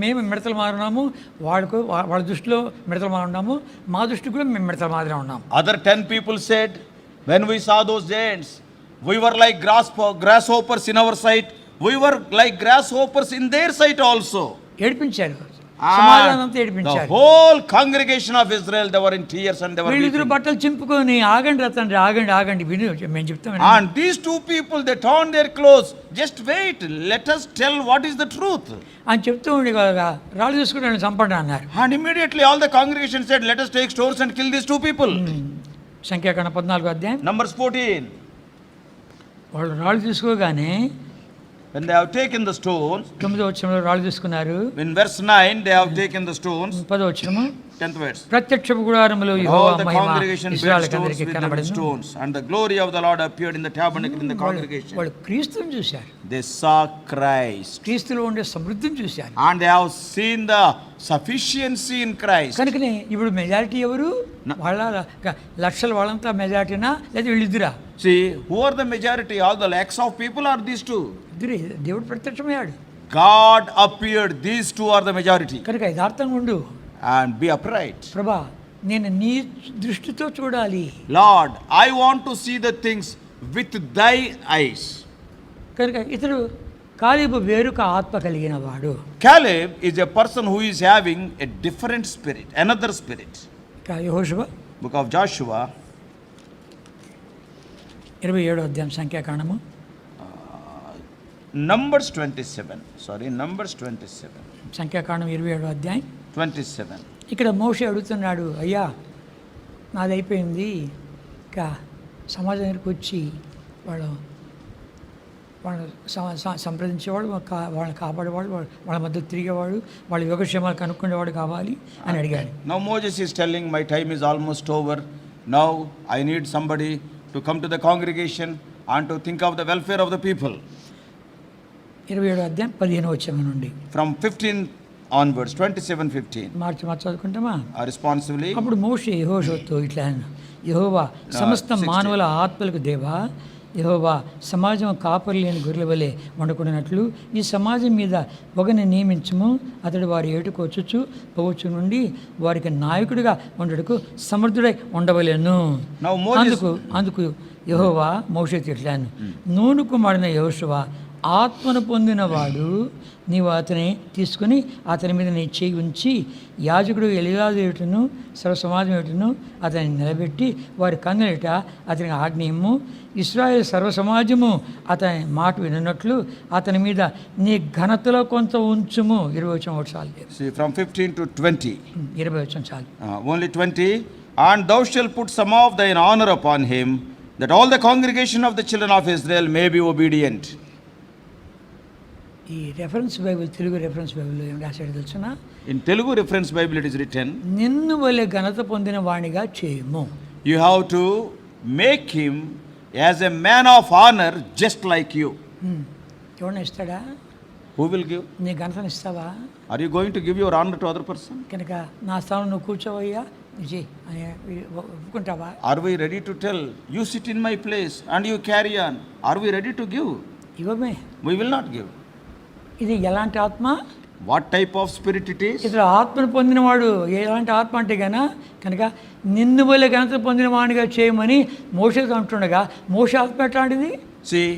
మేము మిడతలు మారున్నాము, వాళ్ళ దృష్టిలో మిడతలు మారున్నాము, మా దృష్టికి కూడా మేము మిడతలు మాదిరే ఉన్నాము. Other 10 people said, when we saw those giants, we were like grasshoppers in our sight, we were like grasshoppers in their sight also. ఏడిపించారు. సమాజాన్ని అంతా The ఏడిపించారు. whole congregation of Israel, they were in tears and they were వీళ్ళిద్దరు weeping. బట్టలు చింపుకొని ఆగండి తండ్రి ఆగండి ఆగండి విను మేము చెప్తాం And these two people, they torn their clothes. Just wait, let us tell what is the truth. అని చెప్తూ ఉండి రాళ్ళు తీసుకుంటాను చంపండి అన్నారు. And immediately all the congregation said, let us take stones and kill these two people. సంఖ్యాకాండం 14 అధ్యాయం. Numbers 14. వాళ్ళు రాళ్ళు తీసుకోగానే When they have taken the stones, 9వ వచనంలో రాళ్ళు తీసుకున్నారు. in verse 9, they have taken the stones. 10వ వచనము 10th verse. ప్రత్యక్షపు గుడారములో All Jehovah the Mahima congregation bear ఇశ్రాయేలు stones అందరికీ with them కనబడింది. stones, and the glory of the Lord appeared in the tabernacle in the congregation. వాళ్ళు క్రీస్తుని చూశారు. They saw Christ, క్రీస్తులో ఉండే సమృద్ధిని చూశారు. and they have seen the sufficiency in Christ. కనుకనే ఇప్పుడు మెజారిటీ ఎవరు? వాళ్ళ లక్షల వాళ్ళంతా మెజారిటీనా లేదా వీళ్ళిద్దరా? See, who are the majority? All the lakhs of people are these two. ఇద్దరే. దేవుడు ప్రత్యక్షమయ్యాడు. God appeared. These two are the majority. కనుక యథార్థంగా ఉండు. And be upright. ప్రభా నేను నీ దృష్టితో చూడాలి. Lord, I want to see the things with thy eyes. కనుక ఇతడు కాలేబు వేరొక ఆత్మ కలిగిన వాడు. Caleb is a person who is having a different spirit, another spirit. యెహోషువ Book of Joshua, 27వ అధ్యాయం సంఖ్యాకాండము. Numbers 27. Sorry, Numbers 27. సంఖ్యాకాండం 27వ అధ్యాయం 27. ఇక్కడ మోషే అడుగుతున్నాడు, అయ్యా నాది అయిపోయింది, ఇంకా సమాజం దగ్గరికి వచ్చి వాళ్ళు సంప్రదించేవాడు, వాళ్ళని కాపాడేవాడు, వాళ్ళ మధ్య తిరిగేవాడు, వాళ్ళ యోగక్షేమాలు కనుక్కునేవాడు కావాలి అని అడిగాడు. Now Moses is telling, my time is almost over. Now I need somebody to come to the congregation and to think of the welfare of the people. 27వ అధ్యాయం 15వ వచనం నుండి From 15 onwards, 27:15. మార్చి చదువుకుంటామా? Responsibly. అప్పుడు మోషే యెహోషువతో ఇట్లా అన్నాడు, యెహోవా సమస్త మానవుల ఆత్మలకు దేవా, యెహోవా సమాజం కాపరి లేని గొర్రెల వలె వండుకున్నట్లు ఈ సమాజం మీద ఒకరిని నియమించము, అతడు వారి ఏటుకు వచ్చుచు పోవచ్చు నుండి వారికి నాయకుడిగా ఉండటకు సమర్థుడై ఉండవలేను. అందుకు యెహోవా మోషేతో ఇట్లాను, నూను కుమారుడైన యెహోషువ ఆత్మను పొందినవాడు, నీవు అతని తీసుకుని అతని మీద నీ చేయి ఉంచి యాజకుడు ఎలియాజరు ఏటును సర్వసమాజం ఏటును అతన్ని నిలబెట్టి వారి కన్నులట అతనికి ఆజ్ఞయము, ఇశ్రాయేలు సర్వసమాజము అతని మాట వినట్లు అతని మీద నీ ఘనతలో కొంత ఉంచుము. 20 వచనం ఒకటి చాలు. See, from 15 to 20. 20 వచనం చాలు. Only 20. And thou shalt put some of thine honor upon him, that all the congregation of the children of Israel may be obedient. ఈ రెఫరెన్స్ బైబిల్, తెలుగు రెఫరెన్స్ బైబిల్లో ఏం రాశాడు తెలుసునా? In Telugu reference Bible it is written, నిన్ను వలె ఘనత పొందిన వాణిగా చేయము. you have to make him as a man of honor just like you. ఎవరైనా ఇస్తాడా? Who will give? నీ ఘనతను ఇస్తావా? Are you going to give your honor to other person? కనుక నా స్థానం నువ్వు కూర్చోవయ్యా విజయ్ అని ఒప్పుకుంటావా? Are we ready to tell, you sit in my place and you carry on? Are we ready to give? ఇవ్వమే. We will not give. ఇది ఎలాంటి ఆత్మ? What type of spirit it is? ఇతడు ఆత్మను పొందినవాడు. ఎలాంటి ఆత్మ అంటే కనుక నిన్ను వలె ఘనత పొందిన వాడిగా చేయమని మోషేతో అంటుండగా, మోషే ఆత్మ ఎట్లాంటిది? See,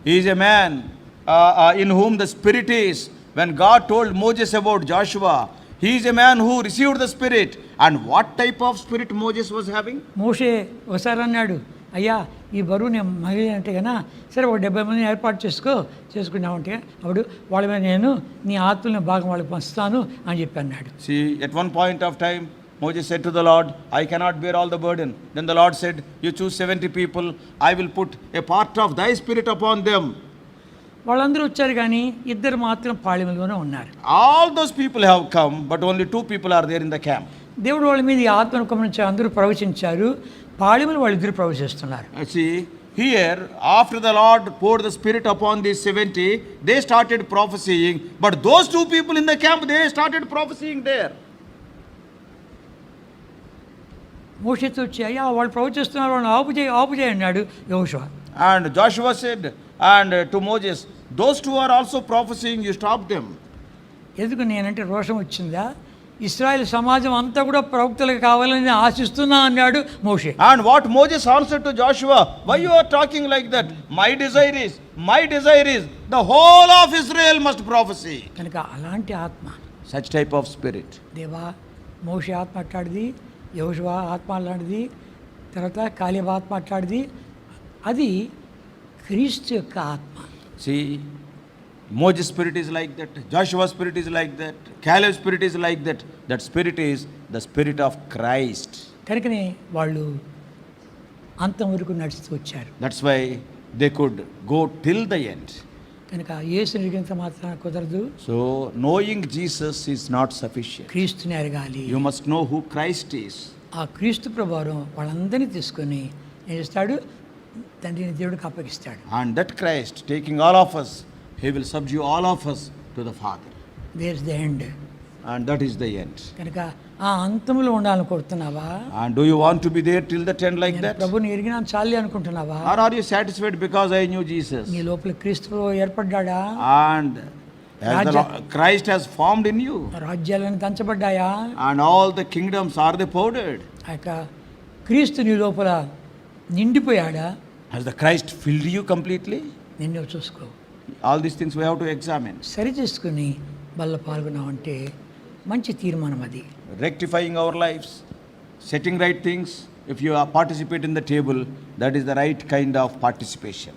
he is a man in whom the spirit is. When God told Moses about Joshua, he is a man who received the spirit. And what type of spirit Moses was having? మోషే ఒకసారి అన్నాడు, అయ్యా ఈ బరువు నేను మహిళ అంటే సరే ఒక 70 మందిని ఏర్పాటు చేసుకున్నామంటే అప్పుడు వాళ్ళ మీద నేను నీ ఆత్మని భాగం వాళ్ళకి పంచుతాను అని చెప్పి అన్నాడు. See, at one point of time, Moses said to the Lord, I cannot bear all the burden. Then the Lord said, you choose 70 people, I will put a part of thy spirit upon them. వాళ్ళందరూ వచ్చారు కానీ ఇద్దరు మాత్రం పాళెంలోనే ఉన్నారు. All those people have come, but only 2 people are there in the camp. దేవుడు వాళ్ళ మీద ఈ ఆత్మను గమనించి అందరూ ప్రవచించారు, పాళెములు వాళ్ళిద్దరు ప్రవచిస్తున్నారు. See, here, after the Lord poured the Spirit upon these 70, they started prophesying, but those 2 people in the camp, they started prophesying there. మోషేతో వచ్చి, అయ్యా వాళ్ళు ప్రవచిస్తున్నారు, వాళ్ళని ఆపు చేయి అన్నాడు యెహోషువ. And Joshua said, and to Moses, those 2 are also prophesying, you stop them. ఎందుకు నేనంటే రోషం వచ్చిందా? ఇశ్రాయేల్ సమాజం అంతా కూడా ప్రవక్తలకు కావాలని ఆశిస్తున్నా అన్నాడు మోషే. And what Moses answered to Joshua, why you are talking like that? My desire is the whole of Israel must prophesy. కనుక అలాంటి ఆత్మ such type of spirit. దేవా మోషే ఆత్మ అట్లాడిది, యెహోషువ ఆత్మ అలాంటిది, తర్వాత కాలేబు ఆత్మ అట్లాడిది. అది క్రీస్తు యొక్క ఆత్మ. See, Moses' spirit is like that, Joshua's spirit is like that, Caleb's spirit is like that. That spirit is the spirit of Christ. కనుకనే వాళ్ళు అంతం వరకు నడుస్తూ వచ్చారు. That's why they could go till the end. కనుక యేసుని ఎరిగినంత మాత్రాన కుదరదు. So knowing Jesus is not sufficient. క్రీస్తుని ఎరగాలి. You must know who Christ is. ఆ క్రీస్తు ప్రభువారు వాళ్ళందరినీ తీసుకొని ఏం చేస్తాడు, తండ్రిని దేవుడికి అప్పగిస్తాడు. And that Christ, taking all of us, he will subdue all of us to the Father. There is the end. And that is the end. కనుక ఆ అంతంలో ఉండాలని కోరుతున్నావా? And do you want to be there till the end like that? ప్రభుని ఎరిగినా చాలే అనుకుంటున్నావా? Or are you satisfied because I knew Jesus? నీ లోపల క్రీస్తు ప్రభువు ఏర్పడ్డాడా? And as the Christ has formed in you. రాజ్యాలను దంచబడ్డాయా? And all the kingdoms are they powdered? ఆ యొక్క క్రీస్తు నీ లోపల నిండిపోయాడా? Has the Christ filled you completely? నిన్ను చూసుకో. All these things we have to examine. సరి చేసుకుని బల్ల పాల్గొన్నామంటే మంచి తీర్మానం అది. Rectifying our lives, setting right things, if you participate in the table, that is the right kind of participation.